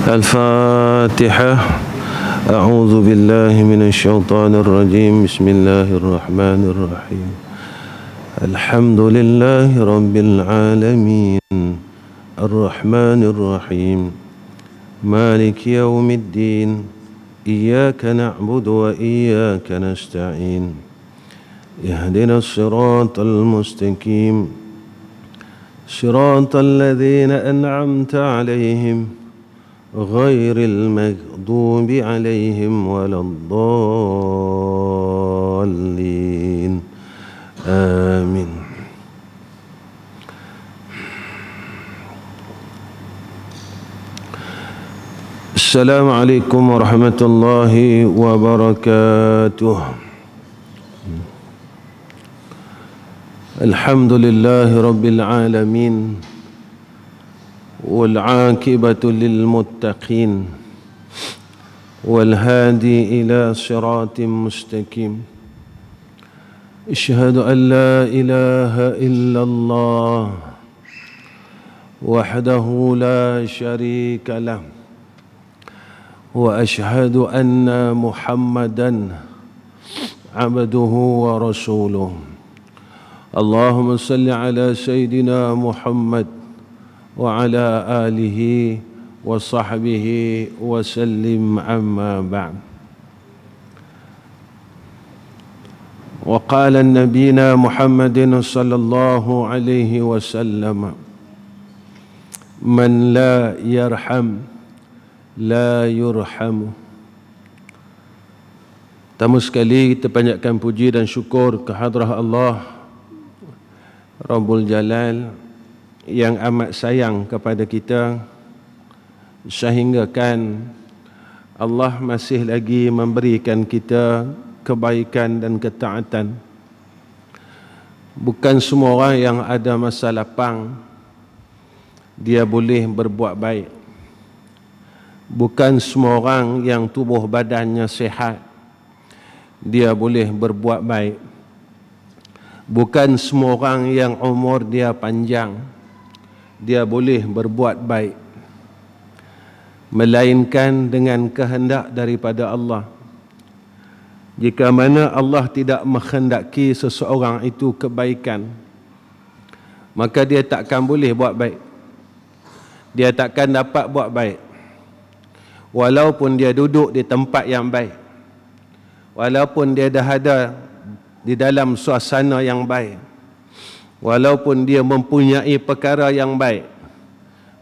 الفاتحة. أعوذ بالله من الشيطان الرجيم. بسم الله الرحمن الرحيم. الحمد لله رب العالمين الرحمن الرحيم مالك يوم الدين إياك نعبد وإياك نستعين اهدنا الصراط المستقيم صراط الذين أنعمت عليهم غير المغضوب عليهم ولا الضالين آمين. السلام عليكم ورحمة الله وبركاته. الحمد لله رب العالمين والعاقبة للمتقين والهادي إلى صراط مستقيم. أشهد أن لا إله إلا الله وحده لا شريك له وأشهد أن محمدًا عبده ورسوله. اللهم صل على سيدنا محمد وعلى آله وصحبه وسلم. أما بعد. وقال نبينا محمد صلى الله عليه وسلم: من لا يرحم لا يرحم. Pertama sekali kita panjatkan puji dan syukur kehadrah Allah Rabbul Jalal yang amat sayang kepada kita, sehinggakan Allah masih lagi memberikan kita kebaikan dan ketaatan. Bukan semua orang yang ada masa lapang dia boleh berbuat baik. Bukan semua orang yang tubuh badannya sihat dia boleh berbuat baik. Bukan semua orang yang umur dia panjang dia boleh berbuat baik, melainkan dengan kehendak daripada Allah. Jika mana Allah tidak menghendaki seseorang itu kebaikan, maka dia takkan boleh buat baik. Dia takkan dapat buat baik. Walaupun dia duduk di tempat yang baik, walaupun dia dah ada di dalam suasana yang baik, walaupun dia mempunyai perkara yang baik,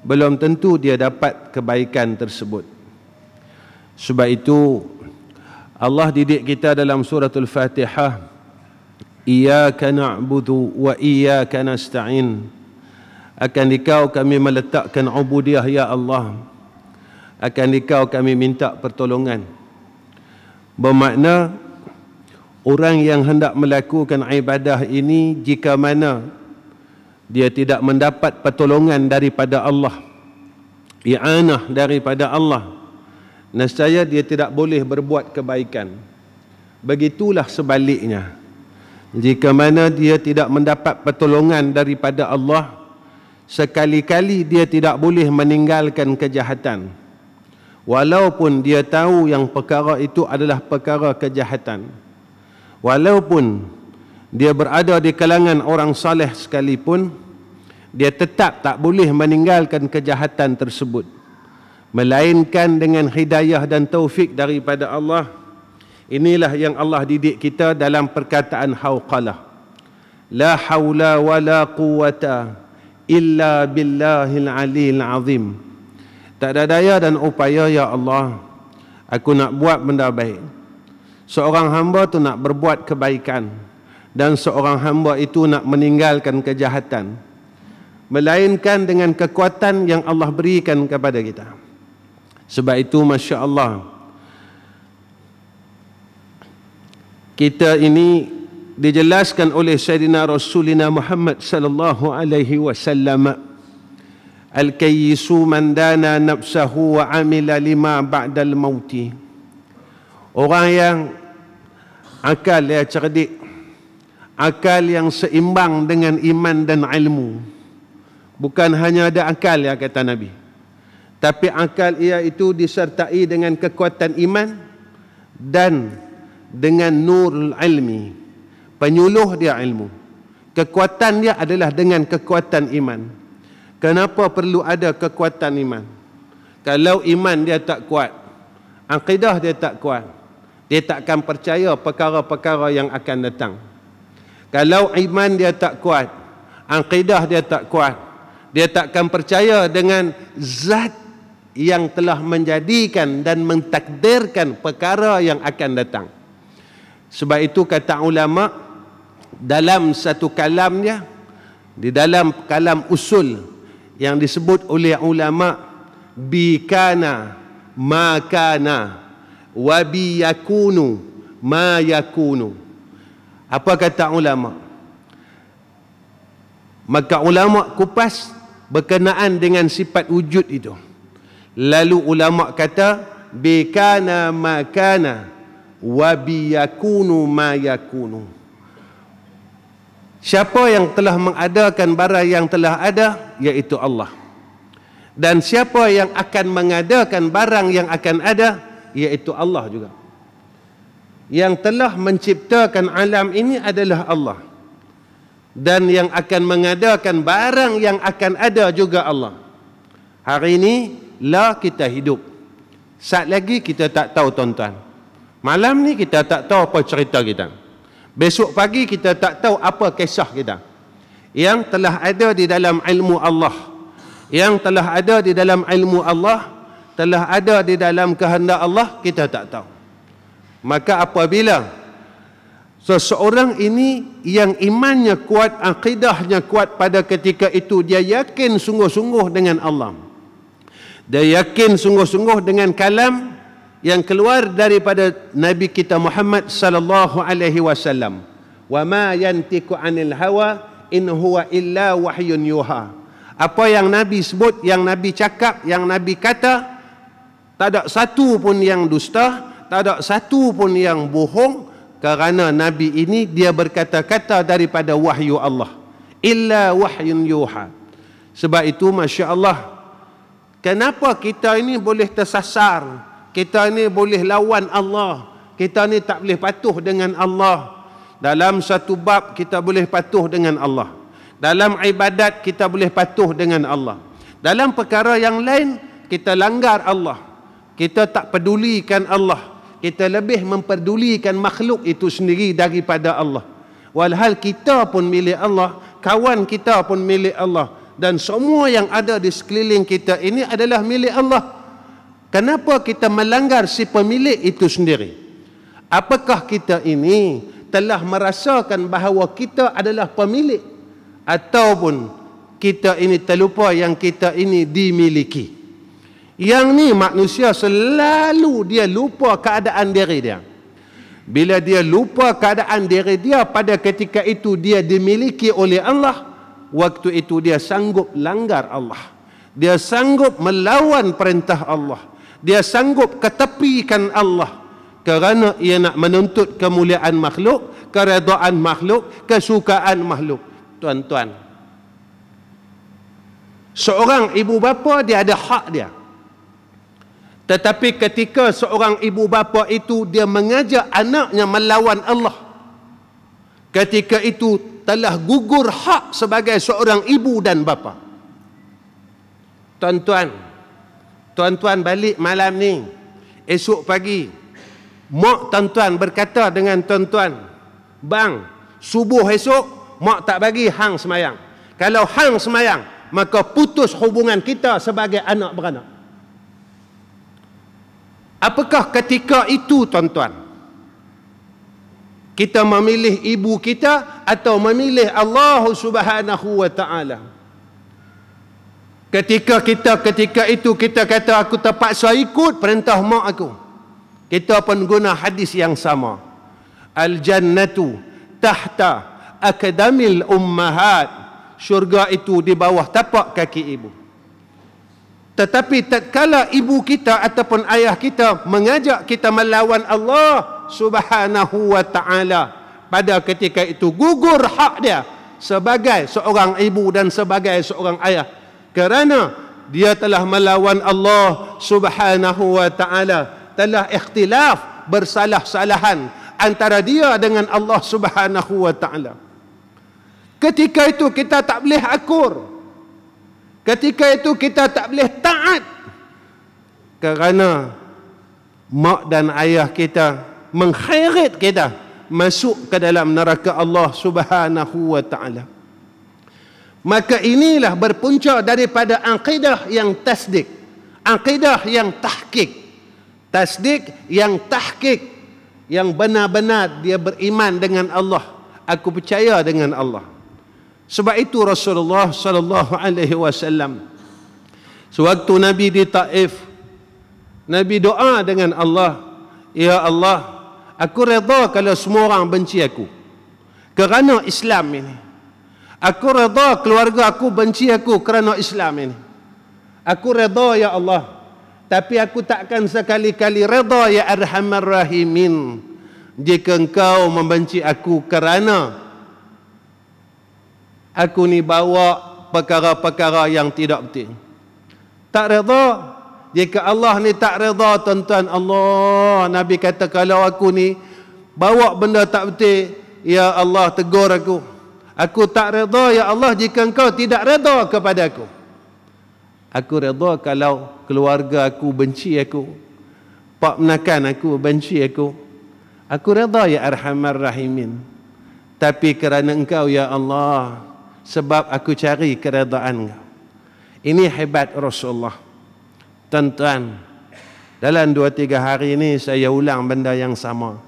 belum tentu dia dapat kebaikan tersebut. Sebab itu Allah didik kita dalam suratul Fatihah, Iyyaka na'budu wa iyyaka nasta'in. Akan dikau kami meletakkan ubudiyah ya Allah, akan dikau kami minta pertolongan. Bermakna orang yang hendak melakukan ibadah ini, jika mana dia tidak mendapat pertolongan daripada Allah, i'anah daripada Allah, nescaya dia tidak boleh berbuat kebaikan. Begitulah sebaliknya, jika mana dia tidak mendapat pertolongan daripada Allah, sekali-kali dia tidak boleh meninggalkan kejahatan, walaupun dia tahu yang perkara itu adalah perkara kejahatan. Walaupun dia berada di kalangan orang saleh sekalipun, dia tetap tak boleh meninggalkan kejahatan tersebut, melainkan dengan hidayah dan taufik daripada Allah. Inilah yang Allah didik kita dalam perkataan hauqalah, la haula wa la quwata illa billahil aliyil azim. Tak ada daya dan upaya ya Allah aku nak buat benda baik. Seorang hamba tu nak berbuat kebaikan dan seorang hamba itu nak meninggalkan kejahatan, melainkan dengan kekuatan yang Allah berikan kepada kita. Sebab itu Masya Allah, kita ini dijelaskan oleh Sayyidina Rasulina Muhammad sallallahu alaihi wasallam, al-kayyisu man dana nafsahu wa amila lima ba'dal mauti. Orang yang akal yang cerdik, akal yang seimbang dengan iman dan ilmu. Bukan hanya ada akal ya kata Nabi, Tapi akal ia itu disertai dengan kekuatan iman dan dengan nurul ilmi. Penyuluh dia ilmu. Kekuatan dia adalah dengan kekuatan iman. Kenapa perlu ada kekuatan iman? Kalau iman dia tak kuat, akidah dia tak kuat, dia takkan percaya perkara-perkara yang akan datang. Kalau iman dia tak kuat, akidah dia tak kuat, dia takkan percaya dengan zat yang telah menjadikan dan mentakdirkan perkara yang akan datang. Sebab itu kata ulama dalam satu kalamnya, di dalam kalam usul yang disebut oleh ulama, bikana ma kana wa bi yakunu ma yakunu. Apa kata ulama? Maka ulama kupas berkenaan dengan sifat wujud itu. Lalu ulama kata bikana ma kana wa bi yakunu ma yakunu. Siapa yang telah mengadakan barang yang telah ada, iaitu Allah. Dan siapa yang akan mengadakan barang yang akan ada, iaitu Allah juga. Yang telah menciptakan alam ini adalah Allah. Dan yang akan mengadakan barang yang akan ada juga Allah. Hari ini lah kita hidup. Saat lagi kita tak tahu tuan-tuan. Malam ni kita tak tahu apa cerita kita. Besok pagi kita tak tahu apa kisah kita. Yang telah ada di dalam ilmu Allah, yang telah ada di dalam ilmu Allah, telah ada di dalam kehendak Allah, kita tak tahu. Maka apabila seseorang ini yang imannya kuat, akidahnya kuat, pada ketika itu dia yakin sungguh-sungguh dengan Allah, dia yakin sungguh-sungguh dengan kalam yang keluar daripada Nabi kita Muhammad sallallahu alaihi wasallam. Wa ma yantiqu 'anil hawa in huwa illa wahyun yuha. Apa yang Nabi sebut, yang Nabi cakap, yang Nabi kata, tak ada satu pun yang dusta, tak ada satu pun yang bohong, kerana Nabi ini dia berkata-kata daripada wahyu Allah. Illa wahyun yuha. Sebab itu masya-Allah, kenapa kita ini boleh tersasar? Kita ni boleh lawan Allah. Kita ni tak boleh patuh dengan Allah. Dalam satu bab kita boleh patuh dengan Allah. Dalam ibadat kita boleh patuh dengan Allah. Dalam perkara yang lain kita langgar Allah. Kita tak pedulikan Allah. Kita lebih memperdulikan makhluk itu sendiri daripada Allah. Walhal kita pun milik Allah, kawan kita pun milik Allah, dan semua yang ada di sekeliling kita ini adalah milik Allah. Kenapa kita melanggar si pemilik itu sendiri? Apakah kita ini telah merasakan bahawa kita adalah pemilik, ataupun kita ini terlupa yang kita ini dimiliki? Yang ni manusia selalu dia lupa keadaan diri dia. Bila dia lupa keadaan diri dia, pada ketika itu dia dimiliki oleh Allah, waktu itu dia sanggup langgar Allah. Dia sanggup melawan perintah Allah. Dia sanggup ketepikan Allah kerana ia nak menuntut kemuliaan makhluk, keredaan makhluk, kesukaan makhluk. Tuan-tuan, seorang ibu bapa dia ada hak dia. Tetapi ketika seorang ibu bapa itu dia mengajak anaknya melawan Allah, ketika itu telah gugur hak sebagai seorang ibu dan bapa. Tuan-tuan balik malam ni, esok pagi mak tuan-tuan berkata dengan tuan-tuan, bang, subuh esok mak tak bagi hang semayang. Kalau hang semayang, maka putus hubungan kita sebagai anak beranak. Apakah ketika itu tuan-tuan kita memilih ibu kita atau memilih Allah Subhanahu wa ta'ala? Ketika itu kita kata aku terpaksa ikut perintah mak aku, kita pun guna hadis yang sama. Al-jannatu tahta akdamil ummahat. Syurga itu di bawah tapak kaki ibu. Tetapi tatkala ibu kita ataupun ayah kita mengajak kita melawan Allah Subhanahu wa ta'ala, pada ketika itu gugur hak dia sebagai seorang ibu dan sebagai seorang ayah. Kerana dia telah melawan Allah Subhanahu wa ta'ala, telah ikhtilaf, bersalah-salahan antara dia dengan Allah Subhanahu wa ta'ala. Ketika itu kita tak boleh akur, ketika itu kita tak boleh taat, kerana mak dan ayah kita mengheret kita masuk ke dalam neraka Allah Subhanahu wa ta'ala. Maka inilah berpunca daripada akidah yang tasdik, akidah yang tahqiq. Tasdik yang tahqiq, yang benar-benar dia beriman dengan Allah. Aku percaya dengan Allah. Sebab itu Rasulullah sallallahu alaihi wasallam sewaktu Nabi di Taif, Nabi doa dengan Allah, ya Allah, aku redha kalau semua orang benci aku kerana Islam ini. Aku redha keluarga aku benci aku kerana Islam ini. Aku redha ya Allah, tapi aku takkan sekali-kali redha ya Arhamar Rahimin jika engkau membenci aku kerana aku ni bawa perkara-perkara yang tidak betul. Tak redha. Jika Allah ni tak redha, tuan-tuan, Allah, Nabi kata kalau aku ni bawa benda tak betul, ya Allah tegur aku. Aku tak redha ya Allah jika engkau tidak redha kepada aku. Aku redha kalau keluarga aku benci aku, pak menakan aku benci aku. Aku redha ya Arhamar Rahimin. Tapi kerana engkau ya Allah, sebab aku cari keredaan engkau. Ini hebat Rasulullah. Tuan-tuan, dalam 2-3 hari ini saya ulang benda yang sama.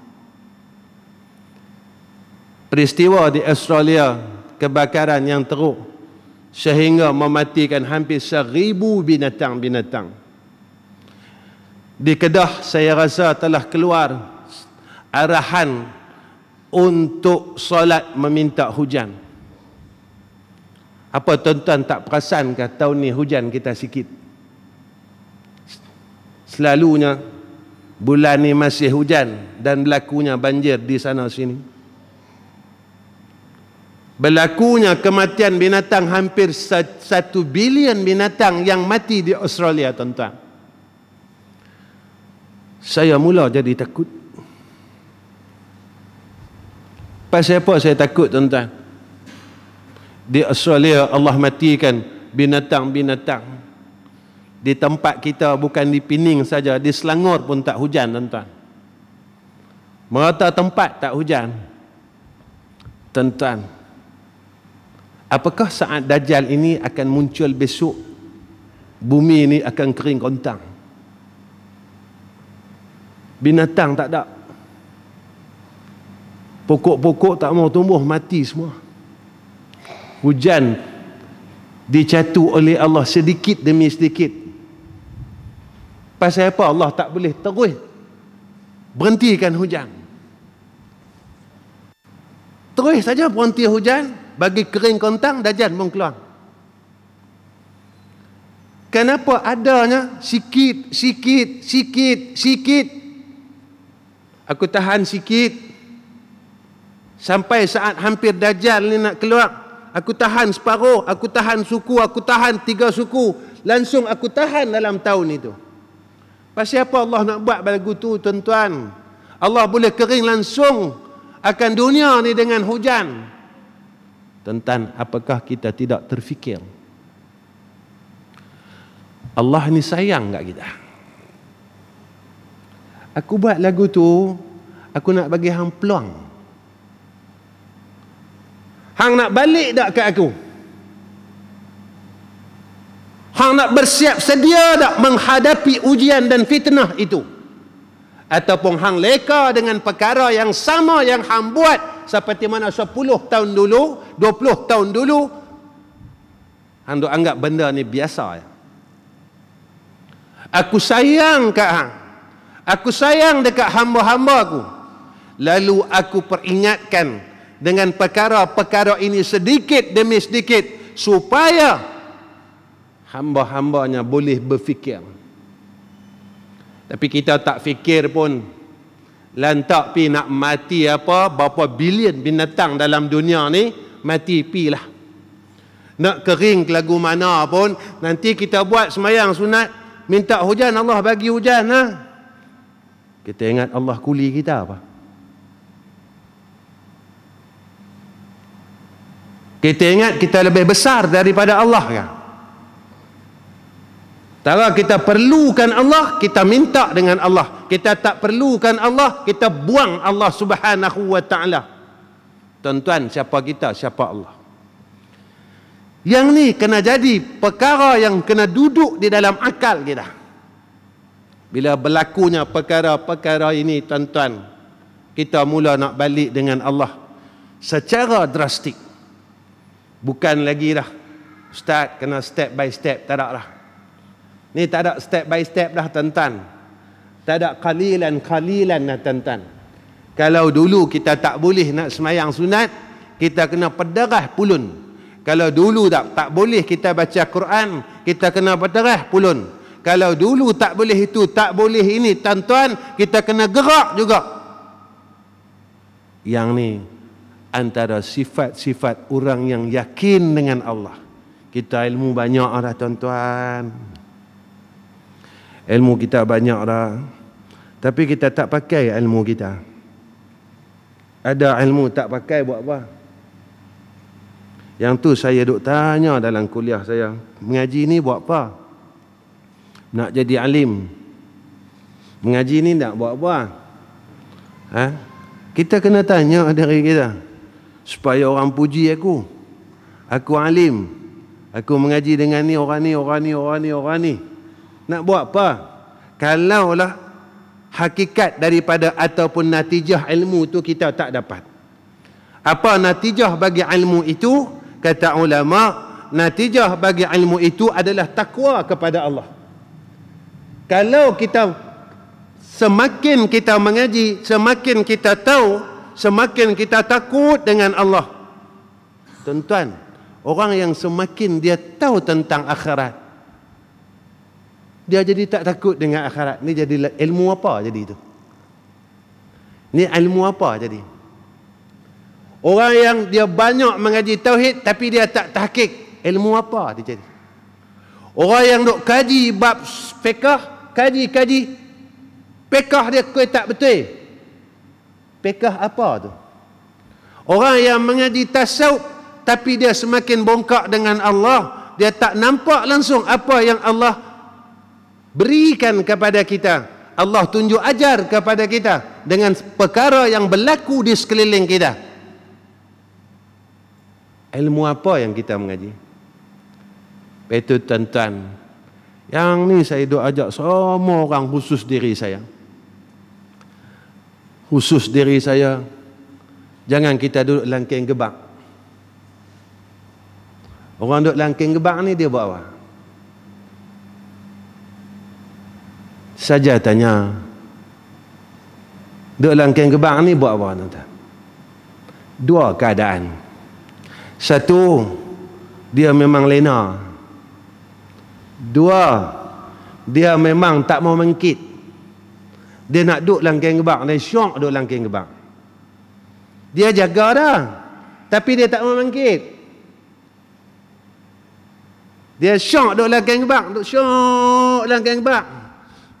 Peristiwa di Australia, kebakaran yang teruk sehingga mematikan hampir 1000 binatang-binatang. Di Kedah saya rasa telah keluar arahan untuk solat meminta hujan. Apa tuan-tuan tak perasankah tahun ni hujan kita sikit? Selalunya bulan ni masih hujan dan berlakunya banjir di sana sini. Berlakunya kematian binatang, hampir 1 bilion binatang yang mati di Australia, tuan-tuan. Saya mula jadi takut. Pasal apa saya takut, tuan-tuan? Di Australia Allah matikan binatang-binatang. Di tempat kita, bukan di Pening saja, di Selangor pun tak hujan, tuan-tuan. Merata tempat tak hujan. Tuan-tuan, apakah saat Dajjal ini akan muncul besok, bumi ini akan kering kontang? Binatang tak ada. Pokok-pokok tak mau tumbuh, mati semua. Hujan dicatu oleh Allah sedikit demi sedikit. Pasal apa Allah tak boleh terus berhentikan hujan? Terus saja berhenti hujan, bagi kering kontang, Dajjal pun keluar. Kenapa adanya sikit, sikit, sikit, sikit? Aku tahan sikit sampai saat hampir Dajjal ni nak keluar. Aku tahan separuh, aku tahan suku, aku tahan 3 suku. Langsung aku tahan dalam tahun itu. Pasal apa Allah nak buat lagu tu, tuan-tuan? Allah boleh kering langsung akan dunia ni dengan hujan. Tuan-tuan, apakah kita tidak terfikir Allah ni sayang kat kita? Aku buat lagu tu, aku nak bagi hang peluang. Hang nak balik tak kat aku? Hang nak bersiap sedia tak menghadapi ujian dan fitnah itu? Ataupun hang leka dengan perkara yang sama yang hang buat seperti mana 10 tahun dulu, 20 tahun dulu, hang duk anggap benda ni biasa. Aku sayang kat hang. Aku sayang dekat hamba-hamba aku. Lalu aku peringatkan dengan perkara-perkara ini sedikit demi sedikit supaya hamba-hambanya boleh berfikir. Tapi kita tak fikir pun. Lantak pi nak mati apa, berapa bilion binatang dalam dunia ni, mati pi lah. Nak kering ke lagu mana pun, nanti kita buat semayang sunat, minta hujan, Allah bagi hujan. Kita ingat Allah kuli kita apa? Kita ingat kita lebih besar daripada Allah kan? Tara kita perlukan Allah, kita minta dengan Allah. Kita tak perlukan Allah, kita buang Allah Subhanahu wa ta'ala. Tuan-tuan, siapa kita, siapa Allah? Yang ni kena jadi perkara yang kena duduk di dalam akal kita. Bila berlakunya perkara-perkara ini, tuan-tuan, kita mula nak balik dengan Allah secara drastik. Bukan lagi dah, Ustaz kena step by step, tak ada lah. Ni tak ada step by step dah, tuan-tuan. Tak ada qalilan dah, tuan-tuan. Kalau dulu kita tak boleh nak semayang sunat, kita kena pederah pulun. Kalau dulu tak boleh kita baca Quran, kita kena pederah pulun. Kalau dulu tak boleh itu, tak boleh ini, tuan-tuan, kita kena gerak juga. Yang ni antara sifat-sifat orang yang yakin dengan Allah. Kita ilmu banyak dah, tuan-tuan. Ilmu kita banyak dah, tapi kita tak pakai ilmu kita. Ada ilmu tak pakai buat apa? Yang tu saya duk tanya dalam kuliah saya, mengaji ni buat apa? Nak jadi alim. Mengaji ni nak buat apa? Kita kena tanya diri kita, supaya orang puji aku. Aku alim. Aku mengaji dengan ni, orang ni, orang ni, orang ni, orang ni. Nak buat apa? Kalaulah hakikat daripada ataupun natijah ilmu tu kita tak dapat. Apa natijah bagi ilmu itu? Kata ulama, natijah bagi ilmu itu adalah takwa kepada Allah. Kalau kita semakin kita mengaji, semakin kita tahu, semakin kita takut dengan Allah. Tuan-tuan, orang yang semakin dia tahu tentang akhirat, dia jadi tak takut dengan akhirat. Ni jadi ilmu apa jadi itu? Ni ilmu apa jadi? Orang yang dia banyak mengaji tauhid tapi dia tak tahqiq, ilmu apa dia jadi? Orang yang duk kaji bab fiqh, kaji fiqh dia tak betul. Fiqh apa tu? Orang yang mengaji tasawuf tapi dia semakin bongkak dengan Allah, dia tak nampak langsung apa yang Allah berikan kepada kita. Allah tunjuk ajar kepada kita dengan perkara yang berlaku di sekeliling kita. Ilmu apa yang kita mengaji? Itu tuan-tuan, yang ni saya duk ajak semua orang, khusus diri saya. Khusus diri saya, jangan kita duduk langking gebak. Orang duduk langking gebak ni dia buat apa? Saja tanya, duduk langking gebak ni buat apa, tuan-tuan? Dua keadaan. Satu, dia memang lena. Dua, dia memang tak mau mengkit. Dia nak duduk langking gebak, dia syok duduk langking gebak. Dia jaga dah, tapi dia tak mau mengkit. Dia syok duduk langking gebak, duduk syok langking gebak.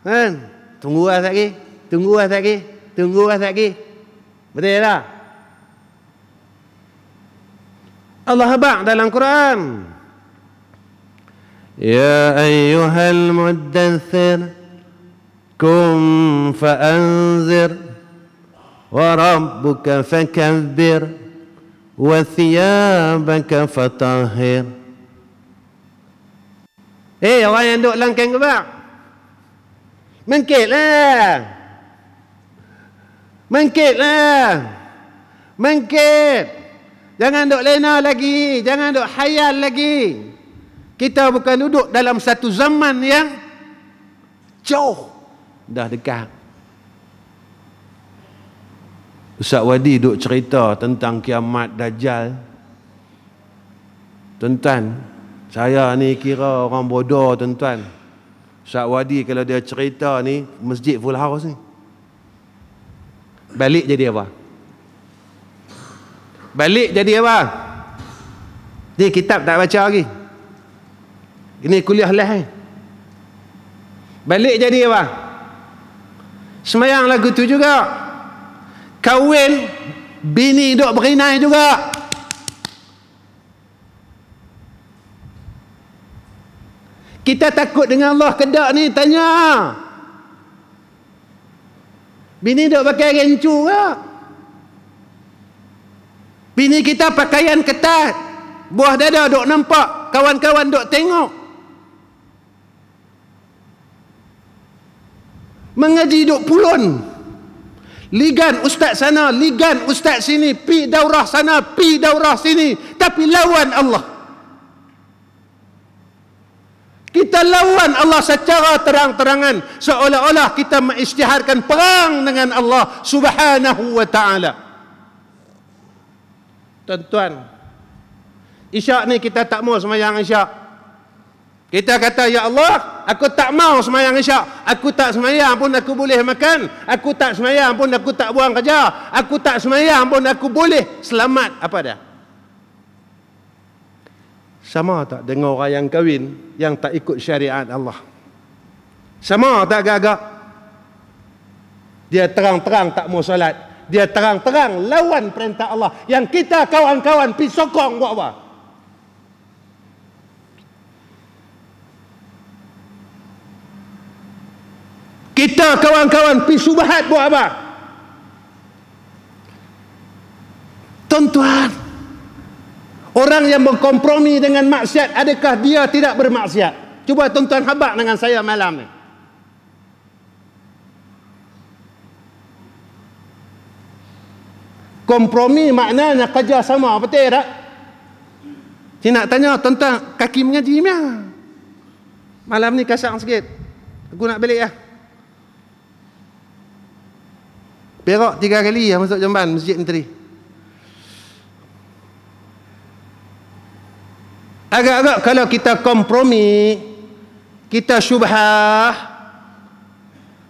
Kan? Tunggu lagi, tunggu lagi, tunggu lagi. Betul tak? Allah habaq dalam Quran, ya ayyuhal muddathir kum fa'anzir wa rabbuka fakabbir wa thiyabaka fatahhir. Orang yang duduk langkang gebak, mengkitlah, mengkitlah, mengkit. Jangan duk lena lagi, jangan duk hayal lagi. Kita bukan duduk dalam satu zaman yang jauh, dah dekat. Ustaz Wadi duk cerita tentang kiamat Dajjal. Tuan-tuan, saya ni kira orang bodoh, tuan-tuan. Ustaz Wadi kalau dia cerita ni, masjid full house ni. Balik jadi apa? Balik jadi apa? Ni kitab tak baca lagi. Ini kuliah lah. Balik jadi apa? Semayang lagu tu juga. Kahwin, bini duk berinai juga. Kita takut dengan Allah kedak ni, tanya. Bini duk pakai gencu ke? Bini kita pakaian ketat. Buah dada duk nampak, kawan-kawan duk tengok. Mengaji duk pulun. Ligan ustaz sana, ligan ustaz sini, pi daurah sana, pi daurah sini, tapi lawan Allah. Kita lawan Allah secara terang-terangan, seolah-olah kita mengisytiharkan perang dengan Allah Subhanahu wa ta'ala. Tuan-tuan, isyak ni kita tak mau semayang isyak. Kita kata, ya Allah, aku tak mau semayang isyak. Aku tak semayang pun aku boleh makan. Aku tak semayang pun aku tak buang kerja. Aku tak semayang pun aku boleh selamat. Apa dah? Sama tak dengan orang yang kahwin yang tak ikut syariat Allah? Sama tak agak-agak? Dia terang-terang tak mau solat. Dia terang-terang lawan perintah Allah. Yang kita kawan-kawan pergi sokong buat apa? Kita kawan-kawan pergi subahat buat apa? Tuan-tuan, orang yang berkompromi dengan maksiat, adakah dia tidak bermaksiat? Cuba tuan-tuan habaq dengan saya malam ni. Kompromi maknanya kerjasama, betul tak? Saya nak tanya tuan-tuan, kaki mengaji ni. Malam ni kasar sikit. Aku nak balik lah. Perak 3 kali yang masuk jamban Masjid Menteri. Agak-agak kalau kita kompromi, kita syubhah.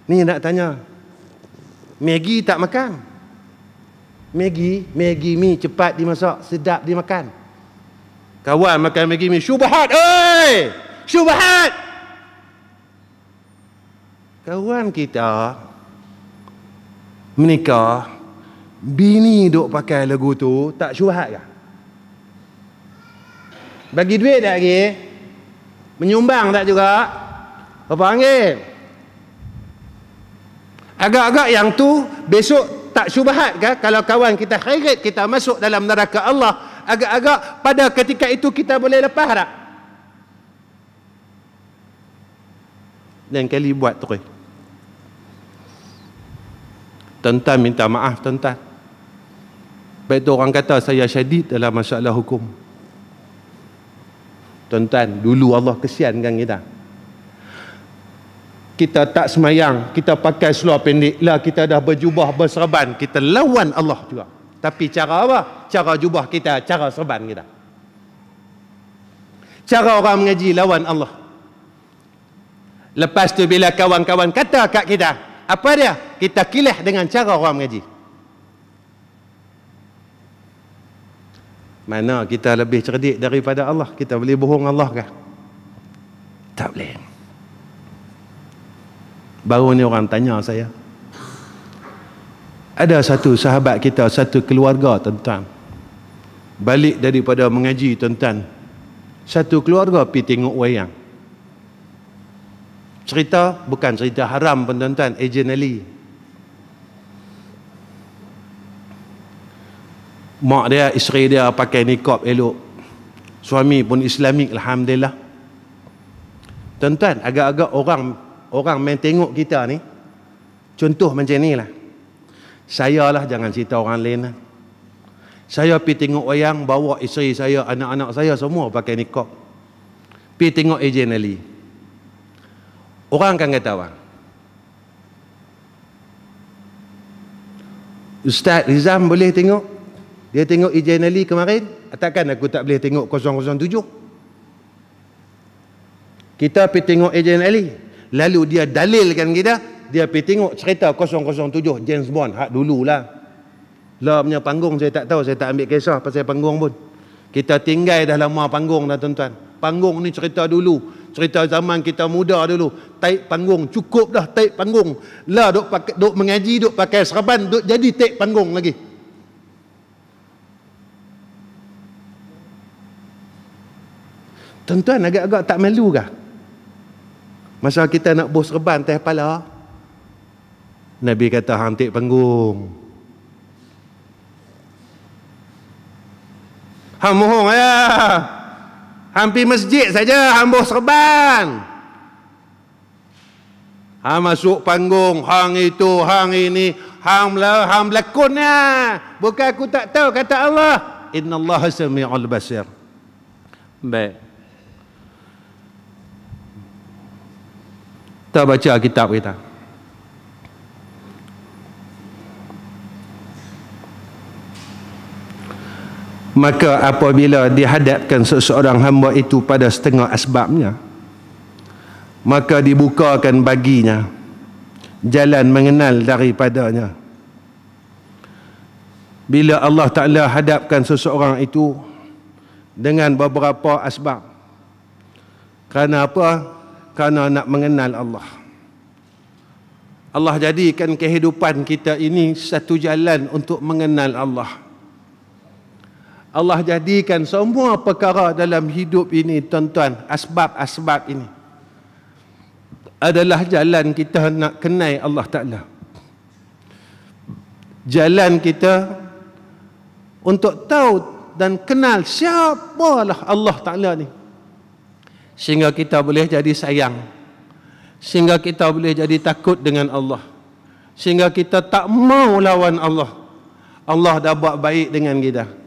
Ni nak tanya, Maggi tak makan? Maggi mi cepat dimasak, sedap dimakan. Kawan makan Maggi mi, syubhat, oi! Syubhat! Kawan kita menikah, bini duk pakai lagu tu, tak syubhat kah? Bagi duit tak lagi? Menyumbang tak juga? Apa panggil? Agak-agak yang tu besok tak syubhat kah? Kalau kawan kita khairat, kita masuk dalam neraka Allah, agak-agak pada ketika itu kita boleh lepas tak? Dan kali buat terus. Tuan-tuan minta maaf tuan-tuan. Baik tu orang kata saya syadid dalam masalah hukum. Tuan-tuan, dulu Allah kesiankan kita. Kita tak semayang, kita pakai seluar pendek lah, kita dah berjubah berserban, kita lawan Allah juga. Tapi cara apa? Cara jubah kita, cara serban kita. Cara orang mengaji lawan Allah. Lepas tu bila kawan-kawan kata kat kita, apa dia? Kita kilah dengan cara orang mengaji. Mana kita lebih cerdik daripada Allah? Kita boleh bohong Allah kah? Tak boleh. Baru ni orang tanya saya. Ada satu sahabat kita, satu keluarga tuan-tuan, balik daripada mengaji tuan-tuan, satu keluarga pergi tengok wayang. Cerita, bukan cerita haram pun tuan-tuan, Ejen Ali. Mak dia, isteri dia pakai niqab elok. Suami pun Islamik, alhamdulillah. Tuan-tuan, agak-agak orang main tengok kita ni, contoh macam ni lah. Saya lah, jangan cerita orang lain lah. Saya pergi tengok wayang, bawa isteri saya, anak-anak saya semua pakai niqab. Pergi tengok Ejen Ali. Orang akan kata apa? Ustaz Rizam boleh tengok? Dia tengok Ejen Ali kemarin, takkan aku tak boleh tengok 007? Kita pergi tengok Ejen Ali, lalu dia dalilkan kita, dia pergi tengok cerita 007 James Bond hak dululah. Lah punya panggung saya tak tahu, saya tak ambil kisah pasal panggung pun. Kita tinggal dah lama panggung dah tuan-tuan. Panggung ni cerita dulu, cerita zaman kita muda dulu. Taik panggung, cukup dah taik panggung. Lah duk mengaji, duk pakai serban, duk jadi taik panggung lagi. Tuan-tuan agak-agak tak malu kah? Masa kita nak bos serban atas kepala, Nabi kata hang taik panggung. Hang mohong ya. Hang pergi masjid saja, hang bos serban. Hang masuk panggung, hang itu, hang ini, hang berlakonnya. Bukan aku tak tahu, kata Allah. Innallaha sami'ul basir. Baik. Kita baca kitab kita. Maka apabila dihadapkan seseorang hamba itu pada setengah asbabnya, maka dibukakan baginya jalan mengenal daripadanya. Bila Allah Ta'ala hadapkan seseorang itu dengan beberapa asbab. Kerana apa? Kerana nak mengenal Allah. Allah jadikan kehidupan kita ini satu jalan untuk mengenal Allah. Allah jadikan semua perkara dalam hidup ini, tuan-tuan, asbab-asbab ini adalah jalan kita nak kenal Allah Ta'ala. Jalan kita untuk tahu dan kenal siapalah Allah Ta'ala ni. Sehingga kita boleh jadi sayang. Sehingga kita boleh jadi takut dengan Allah. Sehingga kita tak mau lawan Allah. Allah dah buat baik dengan kita.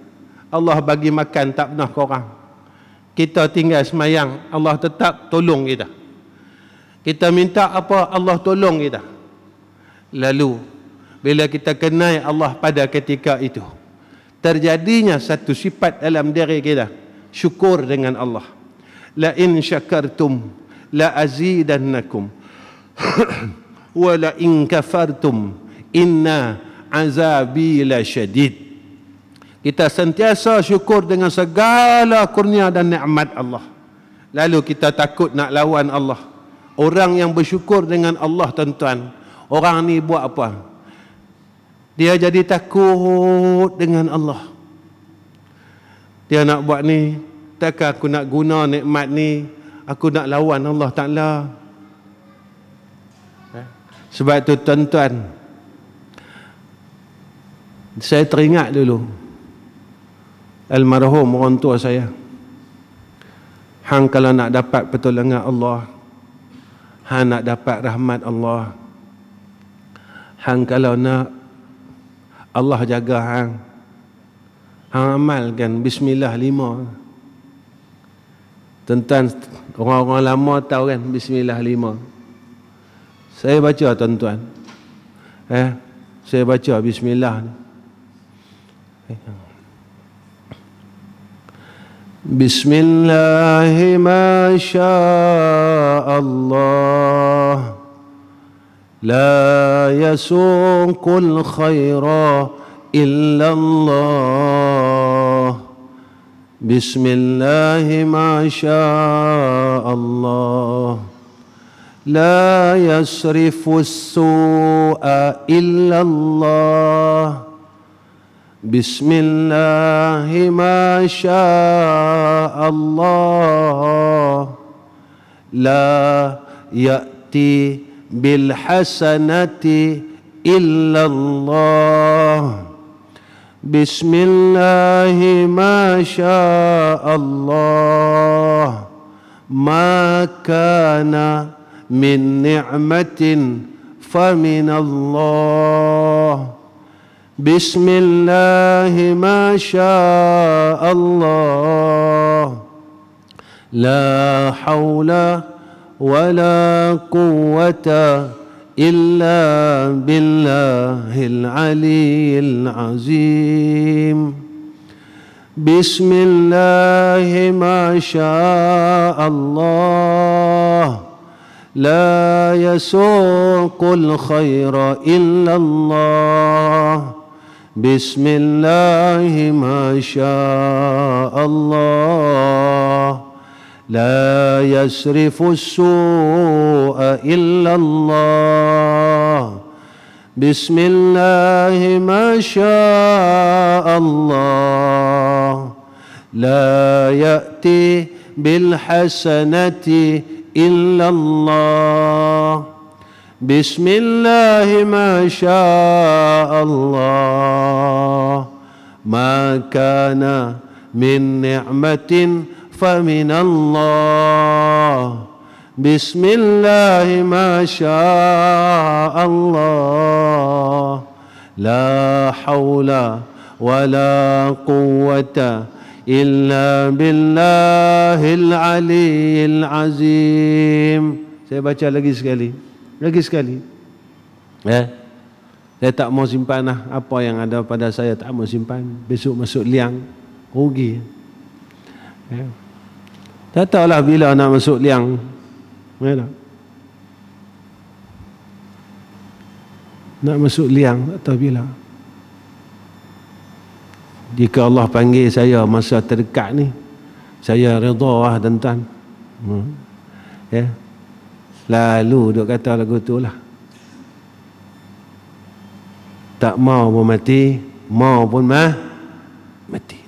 Allah bagi makan tak pernah kurang. Kita tinggal semayang, Allah tetap tolong kita. Kita minta apa, Allah tolong kita. Lalu bila kita kenal Allah pada ketika itu, terjadinya satu sifat dalam diri kita, syukur dengan Allah. La in syakartum la azidannakum wa la in kafartum inna azabi la syadid. Kita sentiasa syukur dengan segala kurnia dan nikmat Allah. Lalu kita takut nak lawan Allah. Orang yang bersyukur dengan Allah, tuan-tuan, orang ni buat apa? Dia jadi takut dengan Allah. Dia nak buat ni, takkan aku nak guna nikmat ni, aku nak lawan Allah Ta'ala. Sebab tu tuan-tuan, saya teringat dulu almarhum orang tua saya. Hang kalau nak dapat pertolongan Allah, hang nak dapat rahmat Allah, hang kalau nak Allah jaga hang, hang amalkan Bismillah 5. Tuan-tuan, orang-orang lama tahu kan Bismillah 5. Saya baca, tuan-tuan. Saya baca Bismillah ni. Bismillahi ma sya'allah la yasuqul khaira illallah. Bismillahi ma sya'allah la yasrifus su'a illallah. Bismillahi ma sya'allah la ya'ti bil hasanati illallah. Bismillahi ma sya'allah ma kana min ni'matin faminallah. Bismillahi ma sya'allah la hawla wa la quwwata illa billahil aliyyil azim. Bismillahi ma sya'allah la yasuqul khaira illallah. Bismillahi ma syaa Allah, la yasrifu as-su'a illa Allah. Bismillahi ma syaa Allah, la ya'ti bil hasanati illa Allah. Bismillahi ma syaa Allah, ma kana min ni'matin famin Allah. Bismillahi ma syaa Allah, la hawla wa la quwwata illa billahil aliyyil azim. Saya baca lagi sekali. Saya tak mau simpan lah. Apa yang ada pada saya tak mau simpan. Besok masuk liang, rugi. Tak tahulah bila nak masuk liang. Nak masuk liang tak tahu bila. Jika Allah panggil saya masa terdekat ni, saya redha lah tuan-tuan. Lalu duk kata lagu tu lah. Tak mau pun mati, mau pun mati.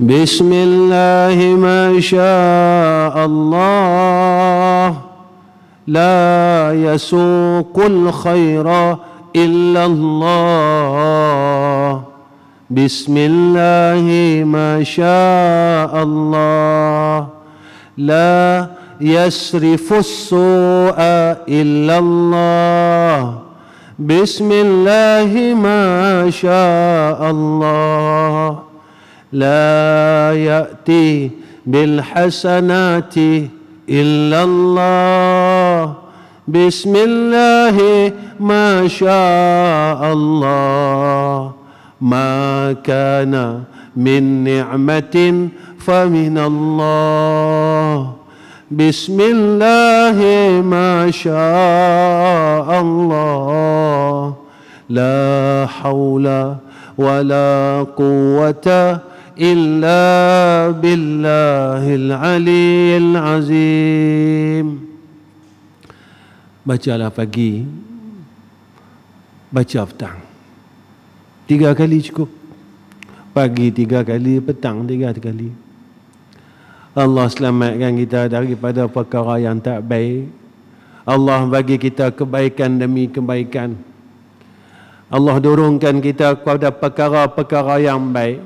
Bismillahi ma syaa Allah, la yasuqul khaira illa Allah. Bismillahi ma syaa Allah, la yasrifus su'a illa Allah. Bismillahi ma syaa Allah, la ya'ti bil hasanati illa Allah. Bismillahi ma syaa Allah, ma kana min ni'matin famin Allah. Bismillahi ma syaa Allah, la hawla wa la quwwata illa billahil aliyyil azim. Bacalah pagi, baca petang. 3 kali cukup. Pagi 3 kali, petang 3 kali. Allah selamatkan kita daripada perkara yang tak baik. Allah bagi kita kebaikan demi kebaikan. Allah dorongkan kita kepada perkara-perkara yang baik.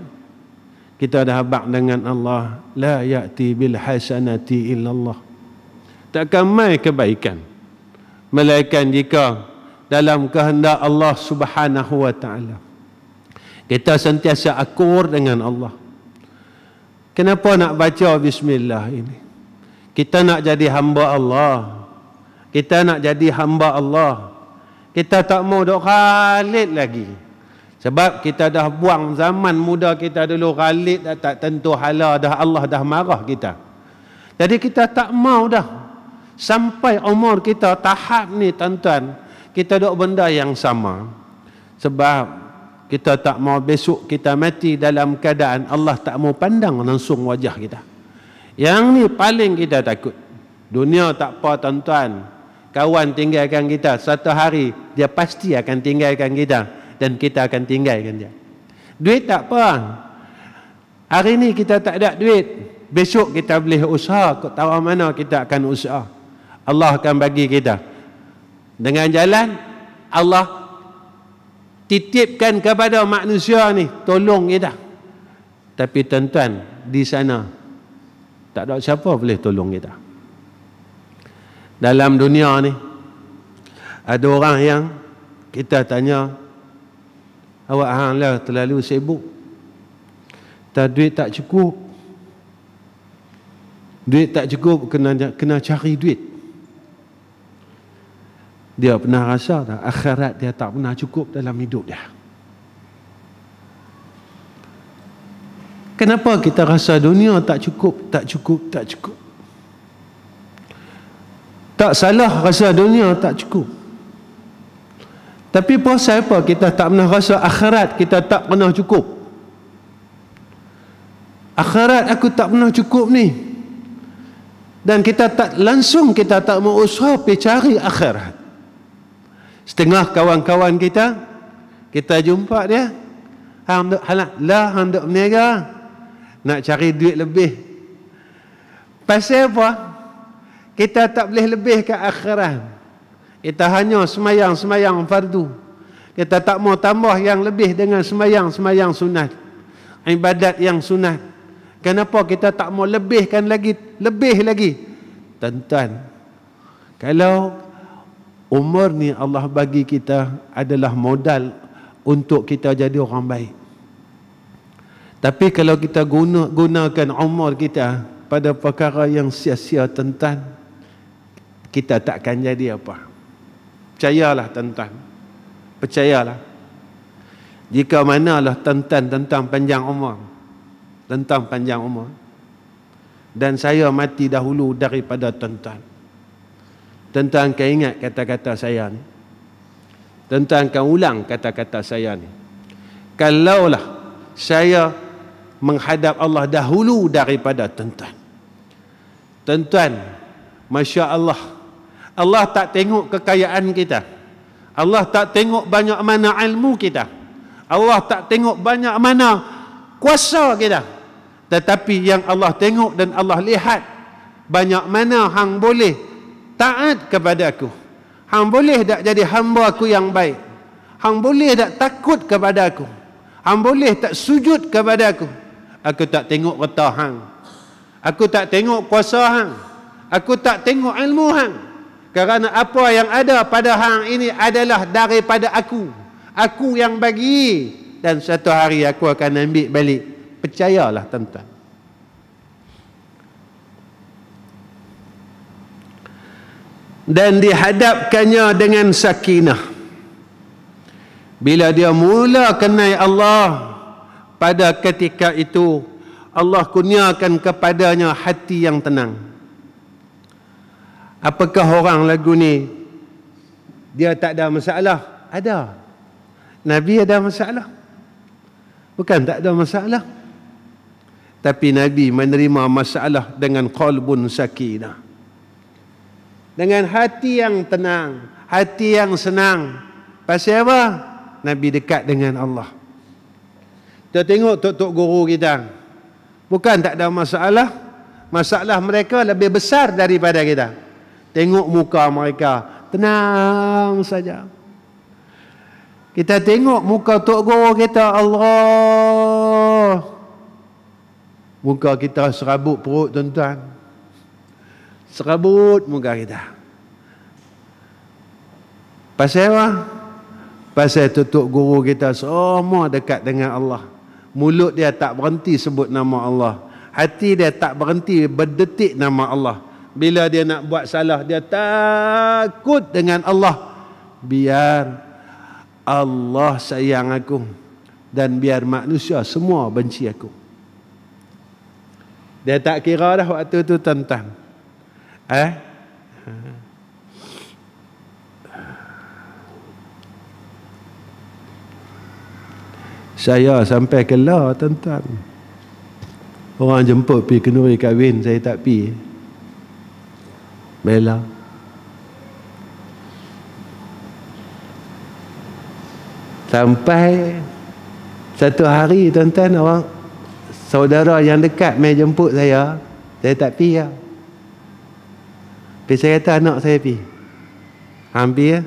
Kita dah habaq dengan Allah. La ya'ti bil hasanati illallah. Takkan mai kebaikan, melainkan jika dalam kehendak Allah Subhanahu wa ta'ala. Kita sentiasa akur dengan Allah. Kenapa nak baca bismillah ini? Kita nak jadi hamba Allah. Kita nak jadi hamba Allah. Kita tak mau duk khalid lagi. Sebab kita dah buang zaman muda kita dulu khalid dah tak tentu hala dah, Allah dah marah kita. Jadi kita tak mau dah. Sampai umur kita tahap ni tuan-tuan, kita duk benda yang sama. Sebab kita tak mau besok kita mati dalam keadaan Allah tak mau pandang langsung wajah kita. Yang ni paling kita takut. Dunia tak apa tuan-tuan. Kawan tinggalkan kita, satu hari dia pasti akan tinggalkan kita dan kita akan tinggalkan dia. Duit tak apa. Hari ni kita tak ada duit, besok kita boleh usaha, kau tahu mana kita akan usaha. Allah akan bagi kita. Dengan jalan Allah titipkan kepada manusia ni, tolong kita. Tapi tuan-tuan, di sana tak ada siapa boleh tolong kita. Dalam dunia ni ada orang yang kita tanya, awak hanglah terlalu sibuk, duit tak cukup. Duit tak cukup, kena cari duit. Dia pernah rasa tak akhirat dia tak pernah cukup dalam hidup dia? Kenapa kita rasa dunia tak cukup, tak cukup, tak cukup? Tak salah rasa dunia tak cukup. Tapi pasal apa kita tak pernah rasa akhirat kita tak pernah cukup? Akhirat aku tak pernah cukup ni. Dan kita tak langsung, kita tak mau usaha pergi cari akhirat. Setengah kawan-kawan kita jumpa dia, hang duk berniaga, nak cari duit lebih. Pasal apa? Kita tak boleh lebih ke akhirat. Kita hanya semayang fardu. Kita tak mau tambah yang lebih dengan semayang sunat, ibadat yang sunat. Kenapa kita tak mau lebihkan lagi? Tuan-tuan, kalau umur ni Allah bagi kita adalah modal untuk kita jadi orang baik. Tapi kalau kita gunakan umur kita pada perkara yang sia-sia, tuan-tuan, kita takkan jadi apa. Percayalah tuan-tuan, percayalah. Jika manalah tuan-tuan tentang panjang umur, dan saya mati dahulu daripada tuan-tuan, tuan-tuan akan ingat kata-kata saya ni, tuan-tuan akan ulang kata-kata saya ni. Kalaulah saya menghadap Allah dahulu daripada tuan-tuan, Masya Allah, Allah tak tengok kekayaan kita, Allah tak tengok banyak mana ilmu kita, Allah tak tengok banyak mana kuasa kita, tetapi yang Allah tengok dan Allah lihat banyak mana hang boleh taat kepada aku, hang boleh tak jadi hamba aku yang baik, hang boleh tak takut kepada aku, hang boleh tak sujud kepada aku. Aku tak tengok reta hang, aku tak tengok kuasa hang, aku tak tengok ilmu hang. Kerana apa yang ada pada hang ini adalah daripada aku yang bagi, dan satu hari aku akan ambil balik. Percayalah tuan-tuan. Dan dihadapkannya dengan sakinah. Bila dia mula kenal Allah, pada ketika itu Allah kurniakan kepadanya hati yang tenang. Apakah orang lagu ni dia tak ada masalah? Ada. Nabi ada masalah? Bukan tak ada masalah. Tapi Nabi menerima masalah dengan qalbun sakinah, dengan hati yang tenang, hati yang senang. Pasal apa? Nabi dekat dengan Allah. Kita tengok tok-tok guru kita, bukan tak ada masalah, masalah mereka lebih besar daripada kita. Tengok muka mereka, tenang saja. Kita tengok muka tok guru kita, Allah, muka kita serabut perut tuan-tuan, serabut muka kita. Pasal apa? Pasal tok guru kita semua dekat dengan Allah. Mulut dia tak berhenti sebut nama Allah, hati dia tak berhenti berdetik nama Allah. Bila dia nak buat salah, dia takut dengan Allah. Biar Allah sayang aku, dan biar manusia semua benci aku. Dia tak kira dah waktu tu tuan-tuan. Saya sampai Kelah tuan-tuan, orang jemput pergi kenduri kahwin, saya tak pergi. Bela sampai satu hari tuan-tuan, orang saudara yang dekat mai jemput saya tak pergi lah. Tapi saya kata anak saya pergi. Hampir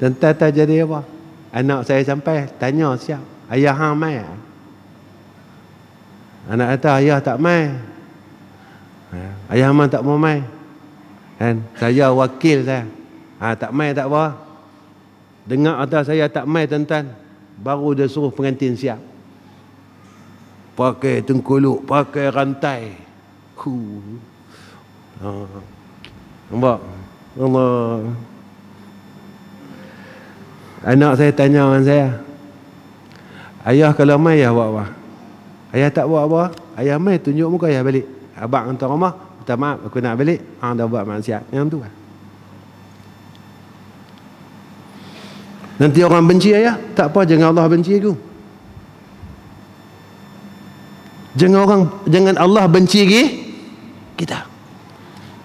tuan-tuan tak jadi apa. Anak saya sampai tanya siap, ayah hang mai? Anak kata ayah tak mai. Ayah hang tak mau mai. Kan saya wakil saya. Tak mai tak apa. Dengar kata saya tak mai tuan-tuan, baru dia suruh pengantin siap. Pakai tengkuluk, pakai rantai. Nampak? Allah. Anak saya tanya dengan saya, ayah kalau mai ayah buat apa? Ayah tak buat apa? Ayah mai tunjuk muka ayah balik. Abang hantar rumah, minta maaf aku nak balik. Hang dah buat maksiat. Yang tu kan. Nanti orang benci ayah, tak apa, jangan Allah benci aku. Jangan Allah benci kita.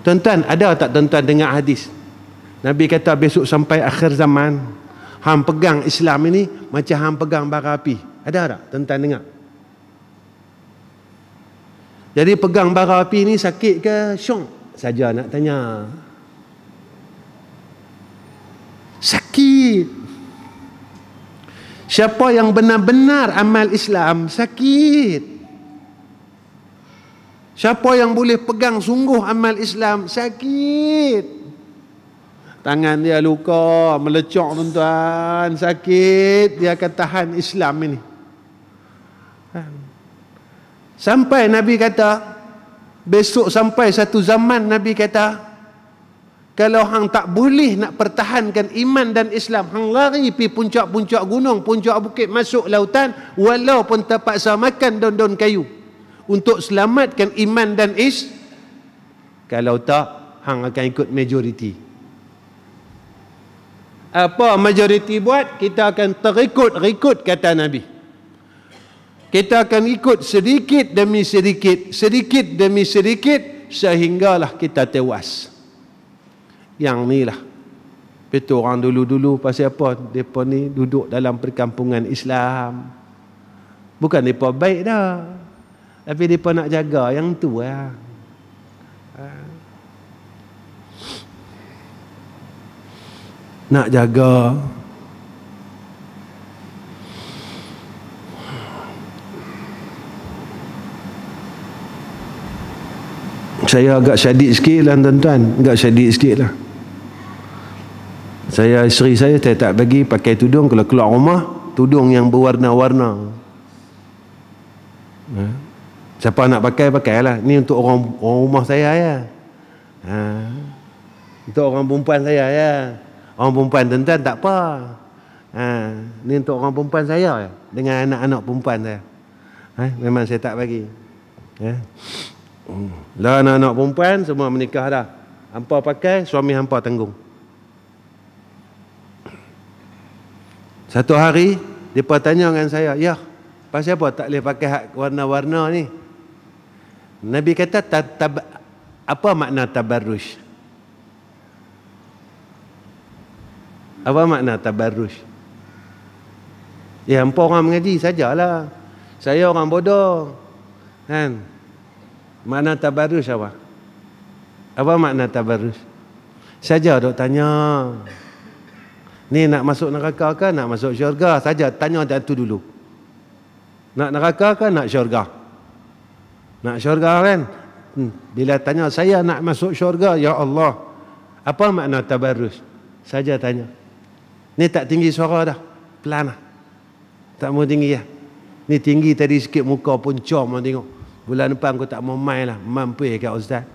Tuan-tuan, ada tak tuan-tuan dengar hadis? Nabi kata besok sampai akhir zaman, hang pegang Islam ini macam hang pegang bara api. Ada tak tuan-tuan dengar? Jadi pegang bara api ni sakit ke syok? Saja nak tanya. Sakit. Siapa yang benar-benar amal Islam, sakit. Siapa yang boleh pegang sungguh amal Islam, sakit. Tangan dia luka, melecok tuan-tuan, sakit. Dia akan tahan Islam ini. Sampai Nabi kata, besok sampai satu zaman Nabi kata, kalau hang tak boleh nak pertahankan iman dan Islam, hang lari pi puncak-puncak gunung, puncak bukit, masuk lautan, walaupun terpaksa makan daun-daun kayu untuk selamatkan iman dan kalau tak, hang akan ikut majoriti. Apa majoriti buat? Kita akan terikut kata Nabi. Kita akan ikut sedikit demi sedikit, sedikit demi sedikit, sehinggalah kita tewas. Yang ni lah. Betul orang dulu-dulu pasal apa? Mereka ni duduk dalam perkampungan Islam. Bukan mereka baik dah. Tapi mereka nak jaga yang tu lah. Nak jaga. Saya agak syadid sikit lah tuan-tuan. Agak syadid sikit lah. Isteri saya tak bagi pakai tudung. Kalau keluar rumah, tudung yang berwarna-warna. Siapa nak pakai, pakailah. Ni untuk orang rumah saya ya. Untuk orang perempuan saya ya. Orang perempuan tuan-tuan tak apa. Ni untuk orang perempuan saya ya. Dengan anak-anak perempuan saya. Memang saya tak bagi. Lah anak-anak perempuan semua menikah dah. Hampa pakai, suami hampa tanggung. Satu hari depa tanya dengan saya, "Ya, pasal apa tak boleh pakai hak warna-warna ni?" Nabi kata apa makna tabarruj? Apa makna tabarruj? Ya, hampa orang mengaji sajalah. Saya orang bodoh. Kan? Makna tabarruj apa? Apa makna tabarruj? Saja dok tanya. Ni nak masuk neraka ke nak masuk syurga? Saja tanya dan tu dulu. Nak neraka ke nak syurga? Nak syurga kan? Bila tanya saya nak masuk syurga, ya Allah. Apa makna tabarruj? Saja tanya. Ni tak tinggi suara dah. Pelan lah. Tak mau tinggi ya. Ni tinggi tadi sikit muka pun com mau tengok. Bulan depan aku tak mau main lah. Mampu kat ustaz.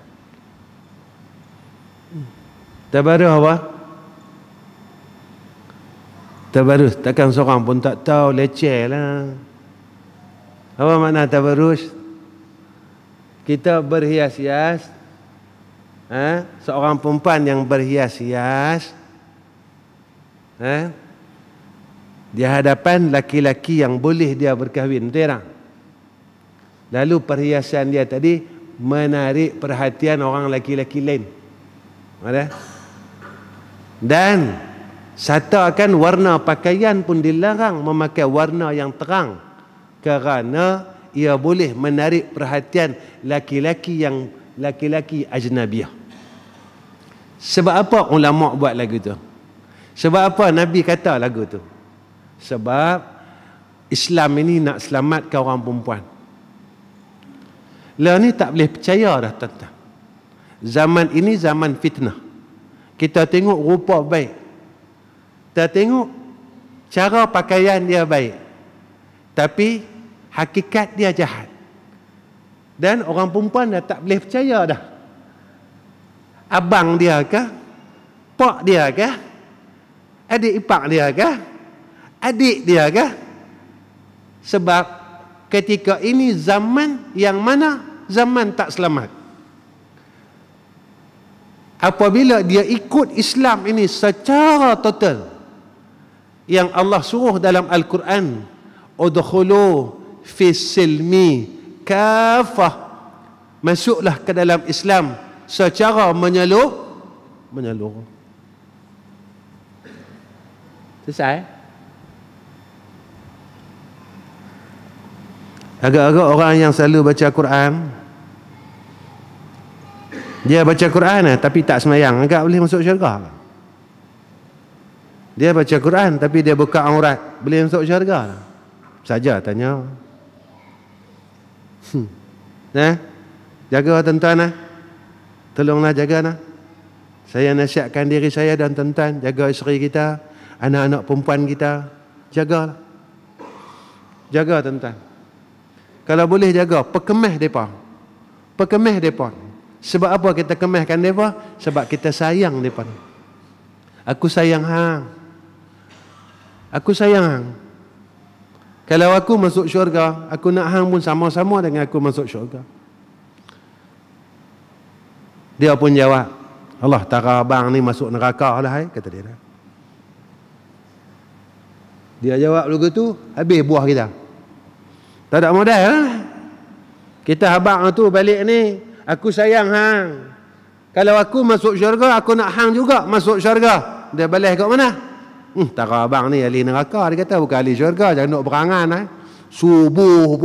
Tabarruj apa? Tabarruj. Takkan seorang pun tak tahu. Leceh lah. Apa makna tabarruj? Kita berhias-hias. Seorang perempuan yang berhias-hias. Di hadapan laki-laki yang boleh dia berkahwin. Betul tak? Lalu perhiasan dia tadi menarik perhatian orang laki-laki lain. Ada? Dan sertakan warna pakaian pun dilarang memakai warna yang terang kerana ia boleh menarik perhatian laki-laki yang laki-laki ajnabiyah. Sebab apa ulama buat lagu tu? Sebab apa Nabi kata lagu tu? Sebab Islam ini nak selamatkan orang perempuan. Lah ni tak boleh percaya dah tuan-tuan. Zaman ini zaman fitnah. Kita tengok rupa baik. Kita tengok cara pakaian dia baik. Tapi hakikat dia jahat. Dan orang perempuan dah tak boleh percaya dah. Abang dia ke? Pak dia ke? Adik ipar dia ke? Adik dia ke? Sebab ketika ini zaman yang mana zaman tak selamat. Apabila dia ikut Islam ini secara total, yang Allah suruh dalam Al-Quran, udkhulu fis silmi kafah, masuklah ke dalam Islam secara menyeluruh. Selesai. Agak-agak orang yang selalu baca Quran, dia baca Quran tapi tak sembahyang, agak boleh masuk syurga. Dia baca Quran tapi dia buka aurat, boleh masuk syurga saja? Tanya. Jaga tuan-tuan, tolonglah jaga. Saya nasihatkan diri saya dan tuan-tuan, jaga isteri kita, anak-anak perempuan kita, jagalah. Jaga tuan-tuan. Kalau boleh jaga, perkemah mereka. Perkemah mereka. Sebab apa kita kemahkan mereka? Sebab kita sayang mereka. Aku sayang hang. Aku sayang hang. Kalau aku masuk syurga, aku nak hang pun sama-sama dengan aku masuk syurga. Dia pun jawab, Allah, tara abang ni masuk neraka lah, kata dia. Dia jawab begitu, habis buah kita. Tak ada modal lah. Kita abang tu balik ni, aku sayang hang. Kalau aku masuk syurga, aku nak hang juga masuk syurga. Dia balik kat mana? Tara abang ni ahli neraka, dia kata, bukan ahli syurga, jangan nak berangan. Subuh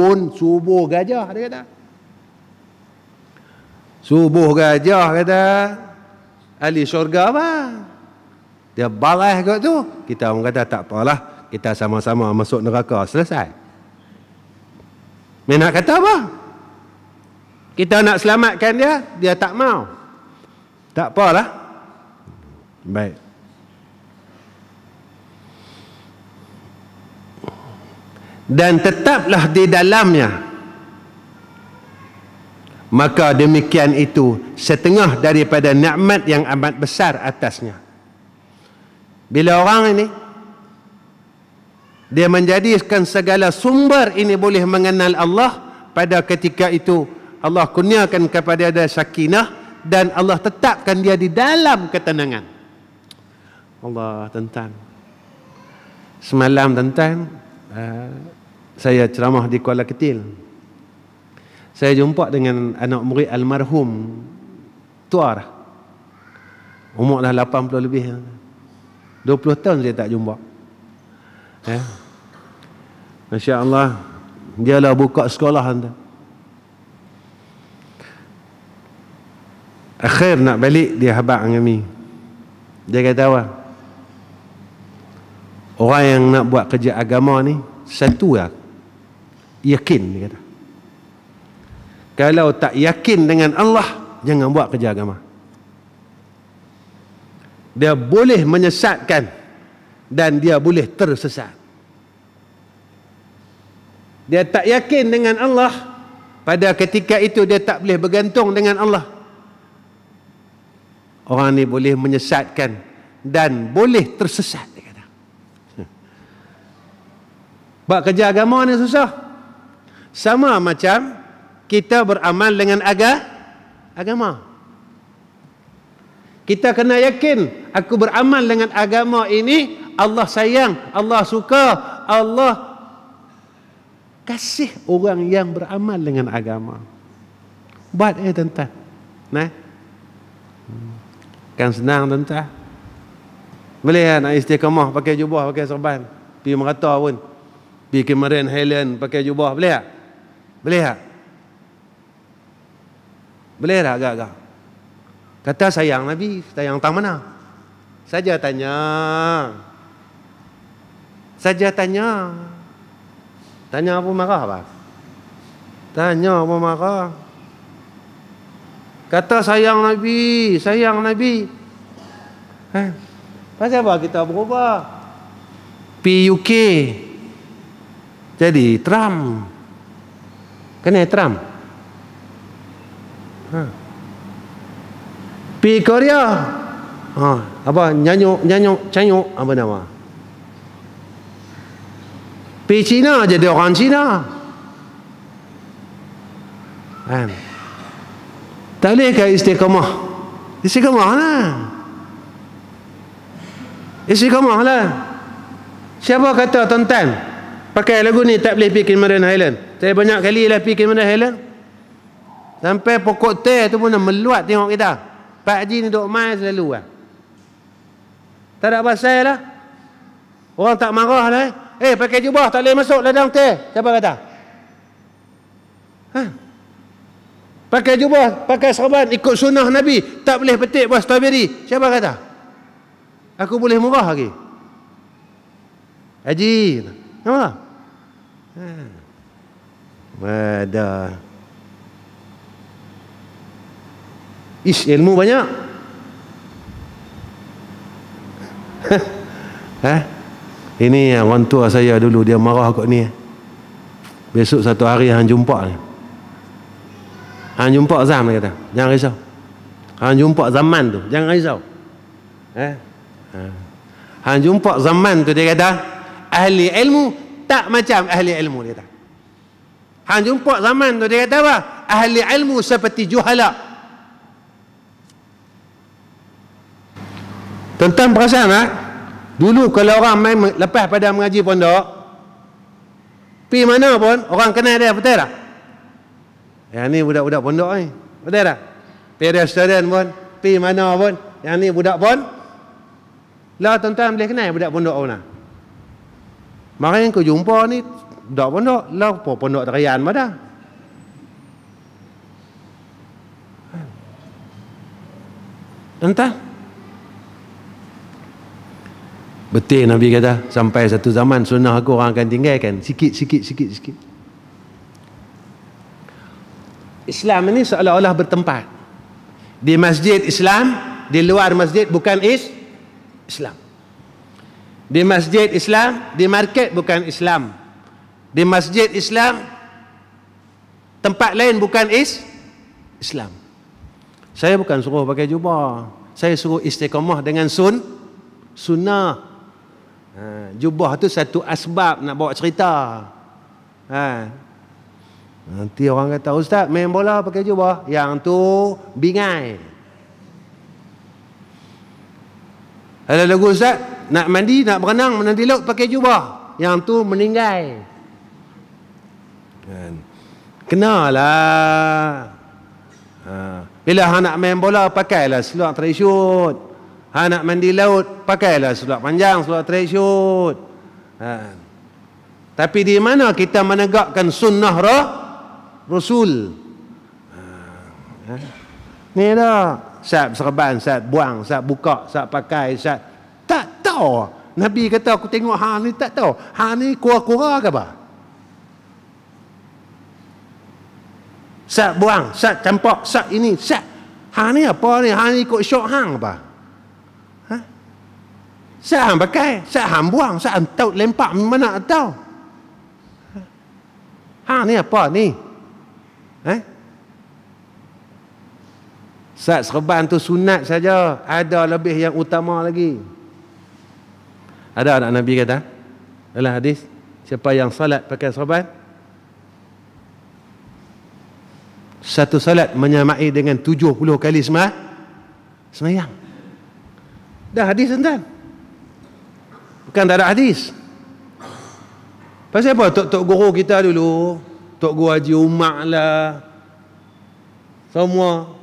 gajah, dia kata. Subuh gajah, kata, ahli syurga apa? Dia balas kat tu. Kita orang kata, tak apalah, kita sama-sama masuk neraka, selesai. Dia nak kata apa? Kita nak selamatkan dia, dia tak mau. Tak apalah. Baik. Dan tetaplah di dalamnya, maka demikian itu setengah daripada nikmat yang amat besar atasnya. Bila orang ini dia menjadikan segala sumber ini boleh mengenal Allah, pada ketika itu Allah kurniakan kepada dia sakinah dan Allah tetapkan dia di dalam ketenangan. Allah, tuan-tuan. Semalam tuan-tuan, saya ceramah di Kuala Ketil. Saya jumpa dengan anak murid almarhum tua dah. Umur dah 80 lebih. 20 tahun saya tak jumpa. Masya Allah, dia lah buka sekolah tuan. Akhir nak balik, dia habaq dengan kami. Dia kata apa? Orang yang nak buat kerja agama ni, satu lah, yakin, dia kata. Kalau tak yakin dengan Allah, jangan buat kerja agama. Dia boleh menyesatkan dan dia boleh tersesat. Dia tak yakin dengan Allah, pada ketika itu dia tak boleh bergantung dengan Allah. Orang ni boleh menyesatkan dan boleh tersesat, dia kata. Buat kerja agama ni susah. Sama macam kita beramal dengan agama. Kita kena yakin, aku beramal dengan agama ini, Allah sayang, Allah suka, Allah kasih orang yang beramal dengan agama. Buat tuan-tuan. Kan senang tuan-tuan. Boleh nak istiqamah pakai jubah, pakai serban, pergi merata pun, pergi Cameron Highland pakai jubah, boleh tak? Boleh tak? Boleh tak agak-agak? Kata sayang Nabi, sayang tang mana? Saja tanya. Saja tanya. Tanya apa marah apa? Tanya apa marah? Kata sayang Nabi, sayang Nabi. Pasal apa kita berubah? PUK jadi Trump. Kena Trump. Pi Korea. Apa nyanyuk canyuk apa nama? Pi Cina jadi orang Cina. Tak boleh ke istiqamah? Istiqamah lah. Istiqamah lah. Siapa kata tuan-tuan pakai lagu ni tak boleh pergi Cameron Highland? Saya banyak kali lah pergi Cameron Highland. Sampai pokok teh tu pun meluat tengok kita. Pak Haji ni duk main selalu lah. Tak ada pasal lah. Orang tak marah lah. Pakai jubah tak boleh masuk ladang teh. Siapa kata? Pakai jubah, pakai serban, ikut sunnah Nabi, tak boleh petik buah strawberry. Siapa kata? Aku boleh murah lagi. Haji. Nampak? Ada. Ilmu banyak. Ini orang tua saya dulu, dia marah kot ni. Besok satu hari hang jumpa ni. Hang jumpa Zam, dia kata. Jangan risau. Hang jumpa zaman tu, jangan risau. Hang jumpa zaman tu, dia kata, ahli ilmu tak macam ahli ilmu, dia kata. Hang jumpa zaman tu, dia kata apa? Ahli ilmu seperti juhala. Tuan-tuan perasan tak? Dulu kalau orang main lepas pada mengaji pondok, pergi mana pun orang kenal dia, betul tak? Yang ni budak-budak pondok ni, betul tak? Pergi restoran pun, pergi mana pun, yang ni budak pun lah, tuan-tuan boleh kenal budak pondok mana. Mari kau jumpa ni budak pondok lah, pondok Terayan mana. Tuan-tuan, betul Nabi kata, sampai satu zaman sunnah aku orang akan tinggalkan sikit. Islam ini seolah-olah bertempat. Di masjid Islam, di luar masjid bukan Islam. Di masjid Islam, di market bukan Islam. Di masjid Islam, tempat lain bukan Islam. Saya bukan suruh pakai jubah. Saya suruh istiqamah dengan sunnah. Jubah tu satu asbab nak bawa cerita. Nanti orang kata, ustaz main bola pakai jubah, yang tu bingai. Ada lagu ustaz nak mandi, nak berenang, menanti laut pakai jubah, yang tu meninggal. Kenalah. Bila hang nak main bola, pakailah seluar tracksuit. Hang nak mandi laut, pakailah seluar panjang, seluar tracksuit. Tapi di mana kita menegakkan sunnah Rasul? Ni dah sat serban, sat buang, sat buka, sat pakai, sat tak tahu. Nabi kata aku tengok hang ni tak tahu. Hang ni kura-kura ke apa? Sat buang, sat campak, sat ini, sat. Hang ni apa ni? Hang ni ikut syok hang apa? Sat hang pakai, sat hang buang, sat hang taut lempak mana tahu. Hang ni apa ni? Sat serban tu sunat saja, ada lebih yang utama lagi. Ada anak Nabi kata dalam hadis, siapa yang salat pakai serban, satu salat menyamai dengan 70 kali semayang. Dah hadis tuan-tuan, bukan tak ada hadis. Pasal apa? Tok guru kita dulu, Tok Guru Haji Umar lah, semua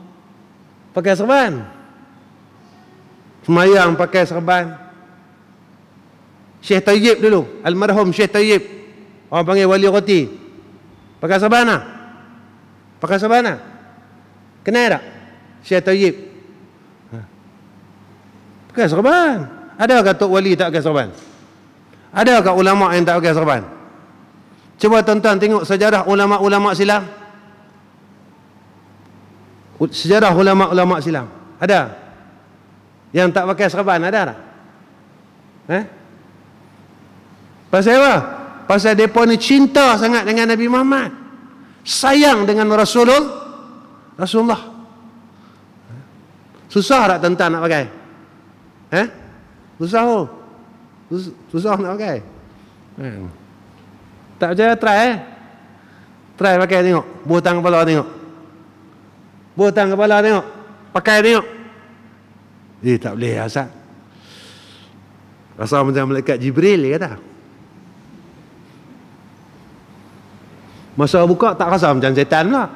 pakai serban, semayang pakai serban. Syekh Tayyib dulu, almarhum Syekh Tayyib, orang panggil wali roti, pakai serban lah. Pakai serban lah. Kenal tak Syekh Tayyib? Pakai serban. Adakah Tok Wali tak pakai serban? Adakah ulama yang tak pakai serban? Cuba tuan-tuan tengok sejarah ulama-ulama silam. Sejarah ulama-ulama silam, ada yang tak pakai serban? Ada tak? Pasal apa? Pasal mereka ni cinta sangat dengan Nabi Muhammad, sayang dengan Rasulullah. Susah tak tuan-tuan nak pakai? Susah nak pakai. Tak percaya, try pakai tengok. Butang kepala tengok. Butang kepala tengok. Pakai tengok. Tak boleh asal. Rasa macam malaikat Jibril, dia kata. Masa buka tak rasa macam setan pula.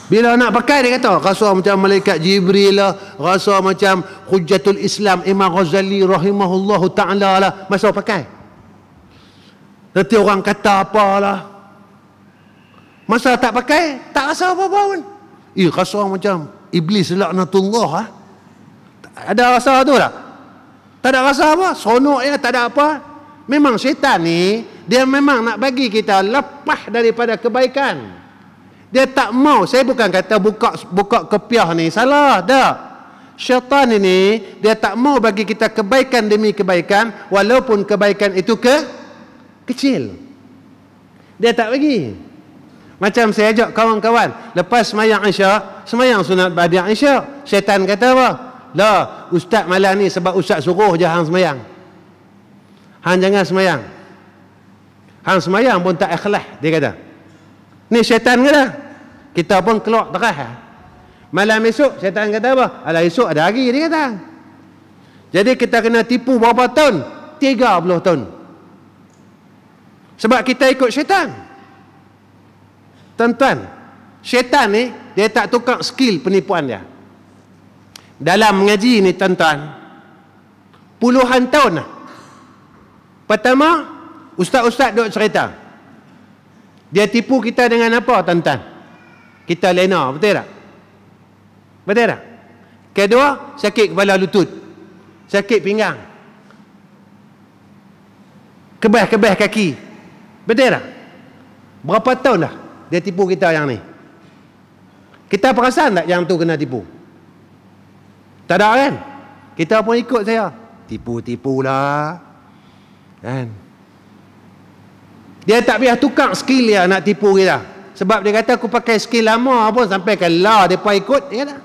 Bila nak pakai dia kata rasa macam malaikat Jibril lah, rasa macam Hujjatul Islam Imam Ghazali rahimahullahu ta'ala lah, masa pakai. Nanti orang kata apalah. Masa tak pakai tak rasa apa-apa pun. Rasa macam iblis laknatullah ah. Ada rasa tu tak? Tak ada rasa apa, sonok ya, tak ada apa. Memang syaitan ni dia memang nak bagi kita lepas daripada kebaikan. Dia tak mau. Saya bukan kata buka kepiah ni salah, tak. Syaitan ini dia tak mau bagi kita kebaikan demi kebaikan, walaupun kebaikan itu kecil. Dia tak bagi. Macam saya ajak kawan-kawan lepas semayang Isyak, semayang sunat ba'da Isyak, syaitan kata apa? Lah, ustaz malam ni sebab ustaz suruh je hang semayang. Hang jangan semayang. Hang semayang pun tak ikhlas, dia kata. Ni syaitan kata. Kita pun keluar terah. Malam esok syaitan kata apa? Alah, esok ada hari, dia kata. Jadi kita kena tipu berapa tahun? 30 tahun. Sebab kita ikut syaitan. Tuan-tuan, syaitan ni dia tak tukar skill penipuan dia. Dalam mengaji ni tuan-tuan, puluhan tahun lah. Pertama, ustaz-ustaz duk cerita. Dia tipu kita dengan apa tuan-tuan? Kita lena, betul tak? Betul tak? Kedua, sakit kepala lutut, sakit pinggang, kebah-kebah kaki. Betul tak? Berapa tahun dah dia tipu kita yang ni? Kita perasan tak yang tu kena tipu? Tak ada kan? Kita pun ikut saya. Tipu-tipulah. Kan? Dia tak biar tukar skill dia nak tipu kita. Sebab dia kata aku pakai skill lama pun sampai kalau dia pun ikut, dia kata.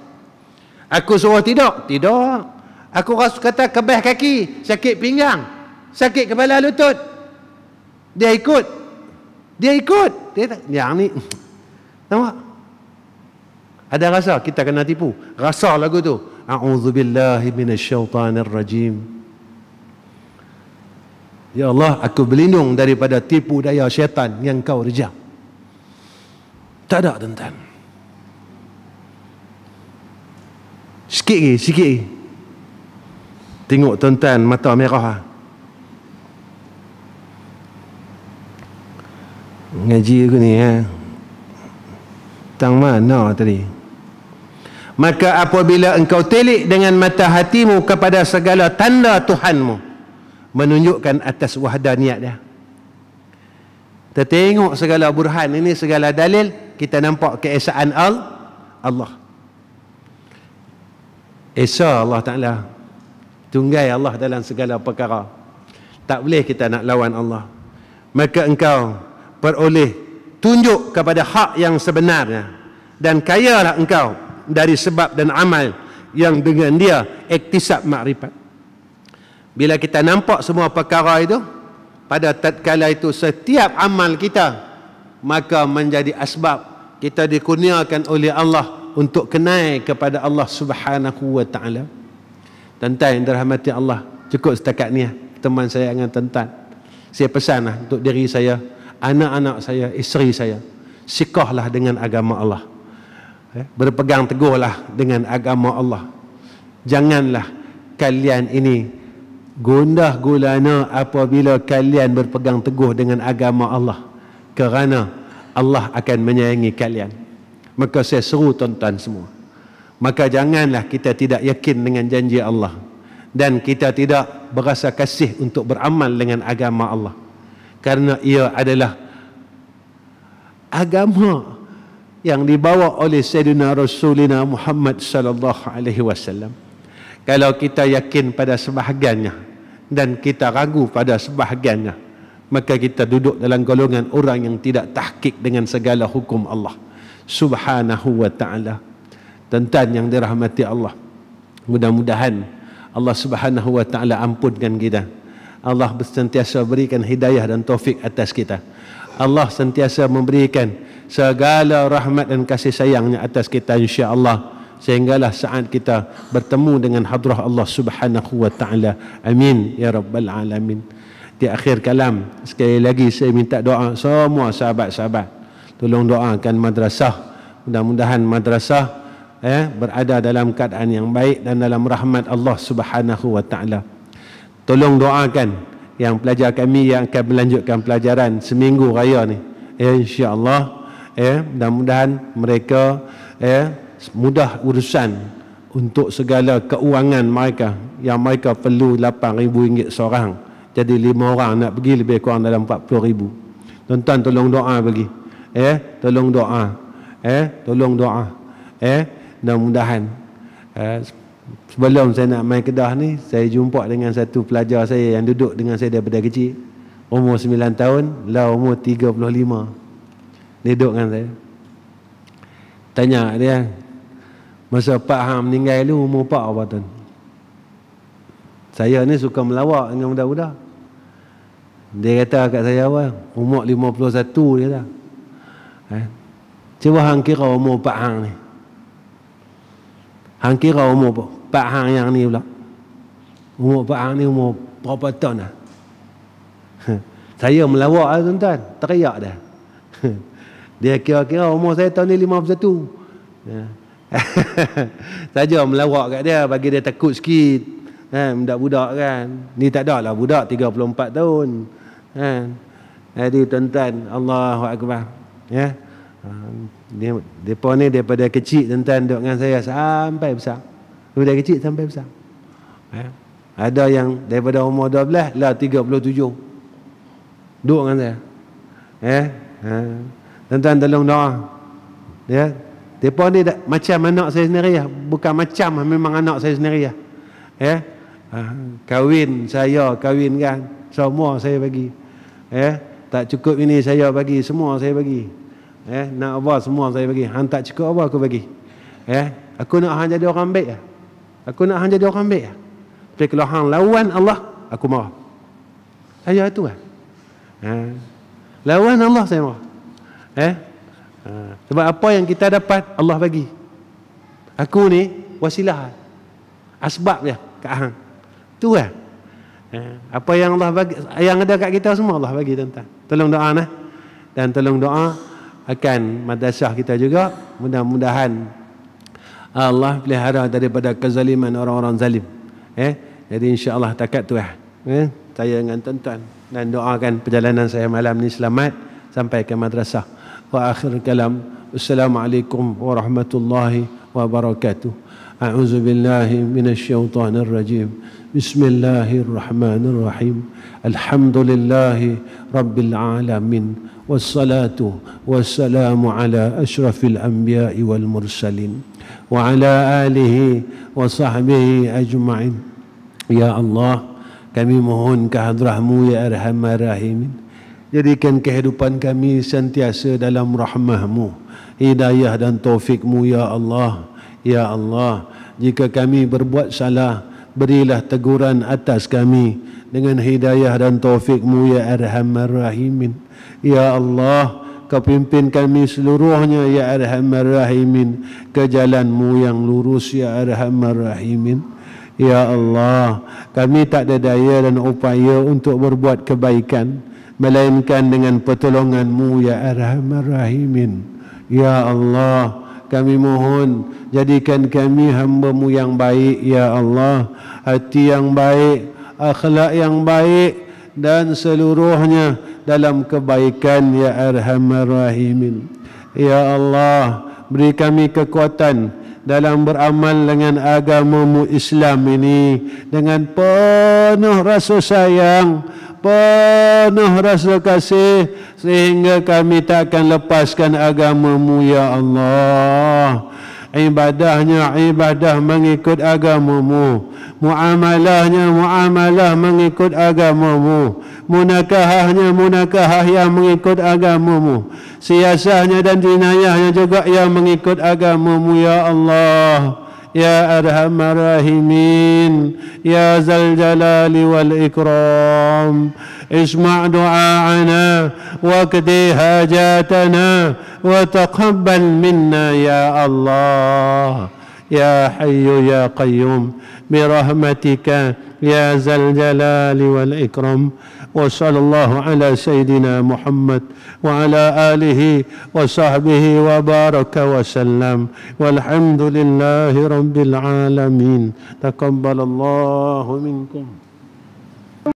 Aku suruh tidur, tidur. Aku kata kebah kaki, sakit pinggang, sakit kepala lutut. Dia ikut. Dia ikut. Dia kata, yang ni nampak? Ada rasa kita kena tipu. Rasa lagu tu. A'udzubillahi minasyaitanirrajim. Ya Allah, aku berlindung daripada tipu daya syaitan yang kau rejam. Tak ada tuan-tuan. Sikit lagi, sikit lagi. Tengok tuan-tuan mata merah. Ngaji aku ni tang mana tadi? Maka apabila engkau telik dengan mata hatimu kepada segala tanda Tuhanmu, menunjukkan atas wahdaniyat dia. Kita tengok segala burhan ini, segala dalil, kita nampak keesaan Allah. Esa Allah Ta'ala, tunggai Allah dalam segala perkara. Tak boleh kita nak lawan Allah. Maka engkau peroleh tunjuk kepada hak yang sebenarnya, dan kayalah engkau dari sebab dan amal yang dengan dia iktisab makrifat. Bila kita nampak semua perkara itu, pada tatkala itu setiap amal kita maka menjadi asbab kita dikurniakan oleh Allah untuk kenal kepada Allah Subhanahu wa taala. Tuan-tuan yang dirahmati Allah, cukup setakat ni teman saya dengan tuan-tuan. Saya pesanlah untuk diri saya, anak-anak saya, isteri saya, sikahlah dengan agama Allah. Berpegang teguhlah dengan agama Allah. Janganlah kalian ini gundah gulana apabila kalian berpegang teguh dengan agama Allah, kerana Allah akan menyayangi kalian. Maka saya seru tuan-tuan semua, maka janganlah kita tidak yakin dengan janji Allah, dan kita tidak berasa kasih untuk beramal dengan agama Allah, kerana ia adalah agama yang dibawa oleh Sayyidina Rasulina Muhammad sallallahu alaihi wasallam. Kalau kita yakin pada sebahagiannya dan kita ragu pada sebahagiannya, maka kita duduk dalam golongan orang yang tidak tahqiq dengan segala hukum Allah Subhanahu wa ta'ala. Tuan-tuan yang dirahmati Allah, mudah-mudahan Allah Subhanahu wa ta'ala ampunkan kita. Allah sentiasa berikan hidayah dan taufik atas kita. Allah sentiasa memberikan segala rahmat dan kasih sayangnya atas kita, insya-Allah, sehinggalah saat kita bertemu dengan hadrah Allah Subhanahu wa taala. Amin ya rabbal alamin. Di akhir kalam sekali lagi saya minta doa semua sahabat-sahabat, tolong doakan madrasah, mudah-mudahan madrasah berada dalam keadaan yang baik dan dalam rahmat Allah Subhanahu wa taala. Tolong doakan yang pelajar kami yang akan melanjutkan pelajaran seminggu raya ni, insya-Allah mudah-mudahan mereka mudah urusan untuk segala keuangan mereka yang mereka perlu RM8,000 seorang, jadi 5 orang nak pergi lebih kurang dalam RM40,000. Tuan-tuan tolong doa bagi, tolong doa, tolong doa, mudah-mudahan. Sebelum saya nak main Kedah ni, saya jumpa dengan satu pelajar saya yang duduk dengan saya daripada kecil, umur 9 tahun, lah umur 35. Dia duduk dengan saya. Tanya dia, masa Pak Ham meninggal dulu umur Pak apa tuan? Saya ni suka melawak dengan budak-budak. Dia kata kat saya apa? Umur 51 dia kata. Cuba hang kira umur Pak Hang ni. Hang kira umur Pak Hang yang ni pula. Umur Pak Hang ni umur berapa tahun dah? Saya melawak lah tuan-tuan, teriak dah. Dia kira-kira umur saya tahun ni 51. Saja melawak kat dia, bagi dia takut sikit. Budak-budak kan. Ni tak ada lah budak 34 tahun. Jadi tuan-tuan, Allahu Akbar. Mereka ni daripada kecil tuan-tuan duduk dengan saya sampai besar. Daripada kecil sampai besar. Ada yang daripada umur 12 lah 37. Duduk dengan saya. Tuan-tuan tolong doa. Mereka ni macam anak saya sendiri lah. Bukan macam, memang anak saya sendiri lah. Kahwin saya, kahwin kan, semua saya bagi. Tak cukup ini saya bagi, semua saya bagi. Nak apa semua saya bagi. Hang tak cukup apa aku bagi. Aku nak hang jadi orang baik lah. Aku nak hang jadi orang baik lah. Tapi kalau hang lawan Allah, aku marah. Saya itu lah. Lawan Allah saya marah. Sebab apa yang kita dapat Allah bagi. Aku ni wasilah, asbab dia kat hang. Tu lah. Apa yang Allah bagi, yang ada kat kita semua Allah bagi tuan-tuan. Tolong doa nah. Dan tolong doa akan madrasah kita juga, mudah-mudahan Allah pelihara daripada kezaliman orang-orang zalim. Jadi insya-Allah takat tu lah. Saya dengan tuan-tuan dan doakan perjalanan saya malam ni selamat sampai ke madrasah. Wa akhir kalam, assalamualaikum warahmatullahi wabarakatuh. A'udzu billahi minasyaitonir rajim. Bismillahirrahmanirrahim. Alhamdulillahi rabbil alamin. Wassalatu wassalamu ala asyrafil anbiya'i wal mursalin wa ala alihi wa sahbihi ajma'in. Ya Allah, kami mohon kehadrat-Mu ya Arhamar Rahimin. Jadikan kehidupan kami sentiasa dalam rahmah-Mu, hidayah dan taufik-Mu ya Allah. Ya Allah, jika kami berbuat salah, berilah teguran atas kami dengan hidayah dan taufik-Mu ya Arhamar Rahimin. Ya Allah, Kau pimpin kami seluruhnya ya Arhamar Rahimin ke jalan-Mu yang lurus ya Arhamar Rahimin. Ya Allah, kami tak ada daya dan upaya untuk berbuat kebaikan melainkan dengan pertolongan-Mu ya Arhamar Rahimin. Ya Allah, kami mohon jadikan kami hamba-Mu yang baik ya Allah, hati yang baik, akhlak yang baik dan seluruhnya dalam kebaikan ya Arhamar Rahimin. Ya Allah, beri kami kekuatan dalam beramal dengan agama-Mu Islam ini dengan penuh rasa sayang, penuh rasa kasih, sehingga kami tak akan lepaskan agama-Mu ya Allah. Ibadahnya ibadah mengikut agama-Mu, muamalahnya muamalah mengikut agama-Mu, munakahahnya munakahah yang mengikut agama-Mu, siasahnya dan jinayahnya juga yang mengikut agama-Mu ya Allah. Ya Arhamar Rahimin, Ya Zal Jalali wal Ikram, isma' du'a'ana wa qdi hajatana wa taqabbal minna ya Allah. يا حي يا قيوم برحمتك يا ذا الجلال والإكرام. وصلى الله على سيدنا محمد وعلى آله وصحبه وبارك وسلم والحمد لله رب العالمين. تقبل الله منكم.